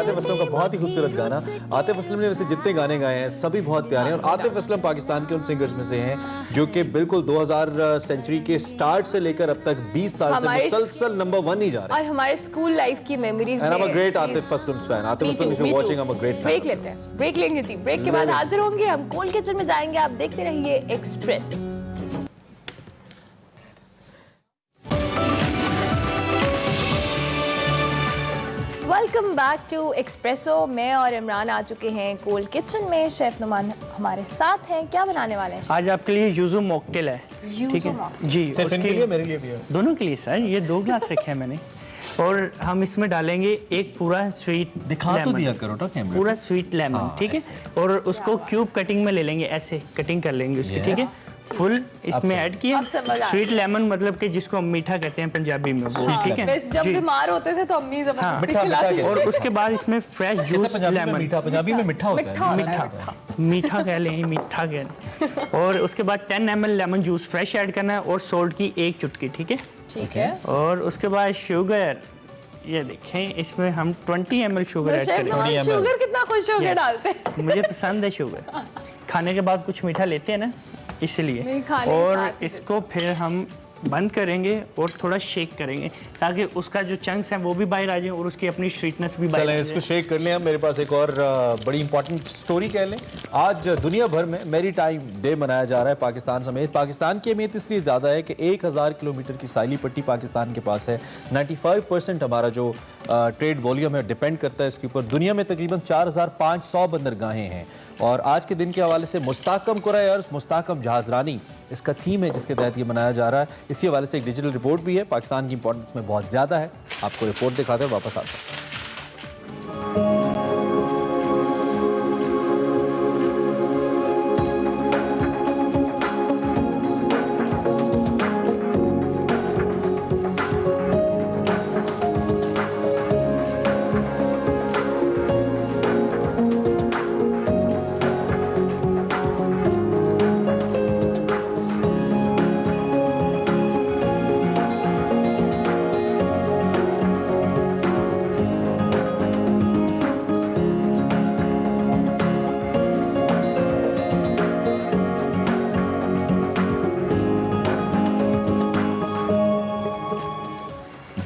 आतिफ असलम का बहुत ही खूबसूरत गाना। आतिफ असलम ने वैसे जितने गाने गाए हैं सभी बहुत प्यारे हैं, और आतिफ असलम पाकिस्तान के उन सिंगर्स में से हैं जो कि बिल्कुल 2000 सेंचुरी के स्टार्ट से लेकर अब तक 20 साल से मुसलसल नंबर 1 ही जा रहे हैं। और हमारे स्कूल लाइफ की मेमोरीज में। And I'm a great Atif Aslam fan. Atif Aslam, if you're watching, I'm a great fan. Break लेते हैं, ब्रेक लेंगे जी। ब्रेक के बाद हाजिर होंगे हम, कोल किचन में जाएंगे। आप देखते रहिए Express. Welcome back to Expresso. मैं और इमरान आ चुके हैं कोल किचन में। शेफ नुमान हमारे साथ हैं। क्या बनाने वाले हैं? आज आपके लिए यूजू मॉकटेल है। ठीक है जी, सिर्फ इनके लिए, मेरे लिए भी है? दोनों के लिए सर। ये 2 ग्लास रखे हैं मैंने, और हम इसमें डालेंगे एक पूरा स्वीट दिखा तो दिया करो ना कैमरा, पूरा स्वीट लेमन। ठीक है, और उसको क्यूब कटिंग में ले लेंगे, ऐसे कटिंग कर लेंगे उसकी। ठीक है, फुल इसमें ऐड किया। स्वीट लेमन मतलब कि जिसको हम मीठा कहते हैं पंजाबी में, वो। ठीक है, जब बीमार होते थे तो अम्मी जबरदस्ती खिलाती थी। और उसके बाद इसमें फ्रेश जूस लेमन। मीठा पंजाबी में मीठा होता है, मीठा कह लें, मीठा कह लें। और उसके बाद 10 ml lemon juice fresh add करना है, और सोल्ट की 1 चुटकी। ठीक है, ठीक है। और उसके बाद शुगर, ये देखें इसमें हम 20 ml शुगर ऐड करेंगे। शुगर कितना खुश होकर डालते हैं। मुझे पसंद है शुगर। खाने के बाद कुछ मीठा लेते हैं ना, इसलिए। और इसको फिर हम बंद करेंगे और थोड़ा शेक करेंगे ताकि उसका जो चंक्स हैं वो भी बाहर आ जाए और उसकी अपनी स्वीटनेस भी बाहर आ जाए। इसको शेक कर लें। मेरे पास एक और बड़ी इंपॉर्टेंट स्टोरी कह लें। आज दुनिया भर में मैरीटाइम डे मनाया जा रहा है, पाकिस्तान समेत। पाकिस्तान की अहमियत इसलिए ज़्यादा है कि 1000 किलोमीटर की साइली पट्टी पाकिस्तान के पास है। 95% हमारा जो ट्रेड वॉल्यूम है डिपेंड करता है इसके ऊपर। दुनिया में तकरीबन 4500 बंदरगाहें हैं, और आज के दिन के हवाले से मुस्ताकम कुराए अर्ज़, मुस्ताकम जहाज़रानी इसका थीम है जिसके तहत ये मनाया जा रहा है। इसी हवाले से एक डिजिटल रिपोर्ट भी है। पाकिस्तान की इंपॉर्टेंस में बहुत ज़्यादा है। आपको रिपोर्ट दिखाते हैं, वापस आते हैं।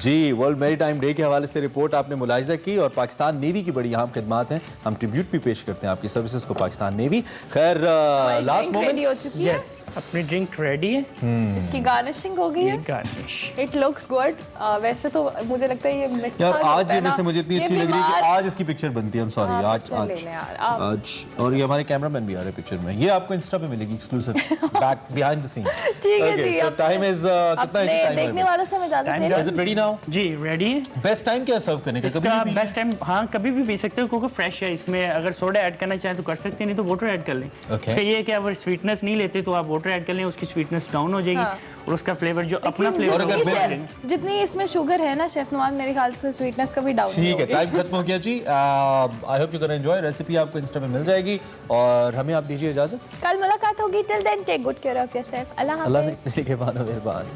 जी, वर्ल्ड मैरीटाइम डे के हवाले से रिपोर्ट आपने मुलाहिजा की और पाकिस्तान नेवी की बड़ी अहम खिदमात हैं। हम ट्रिब्यूट भी पेश करते हैं आपकी सर्विसेज को पाकिस्तान नेवी। खैर लास्ट मोमेंट, यस, अपनी ड्रिंक रेडी है। इसकी गार्निशिंग हो गई है। Garnish it looks good. वैसे तो मुझे लगता है ये मिठा यार होता आज है ये में ना, से मुझे इतनी ये अच्छी लग रही है कि बीमार- आज इसकी पिक्चर बनती है। I'm sorry, हाँ, आज पिक्चर ले लें यार, आप। आज और ये हमारे कैमरामैन भी आ रहे हैं पिक्चर में। ये आपको इंस्टा पे मिलेगी exclusive back behind the scene. ठीक है जी, सो अब टाइम इज कितना है टाइम? देखने वालों से मैं इजाजत ले इज इट रेडी नाउ? जी रेडी है। बेस्ट टाइम क्या सर्व करने का? इसका बेस्ट टाइम हाँ कभी भी पी सकते हो क्योंकि फ्रेश है। इसमें अगर सोडा ऐड करना चाहें तो कर सकते हैं, नहीं तो वाटर ऐड कर लें। Okay. तो ये है कि अगर स्वीटनेस नहीं लेते तो आप वाटर ऐड कर लें, उसकी स्वीटनेस डाउन हो जाएगी हाँ। और उसका फ्लेवर जो अपना फ्लेवर जितनी इसमें शुगर है ना शेफ नवाज, मेरे ख्याल से स्वीटनेस का भी डाउन ठीक है, टाइम खत्म हो गया जी। I hope you can enjoy. Recipe आपको इंस्टा पे मिल जाएगी और हमें आप दीजिए इजाजत। कल मुलाकात होगी। Till then take good care of yourself. अल्लाह अल्लाह ने हाफिज़। किसी के बाद मेहरबान।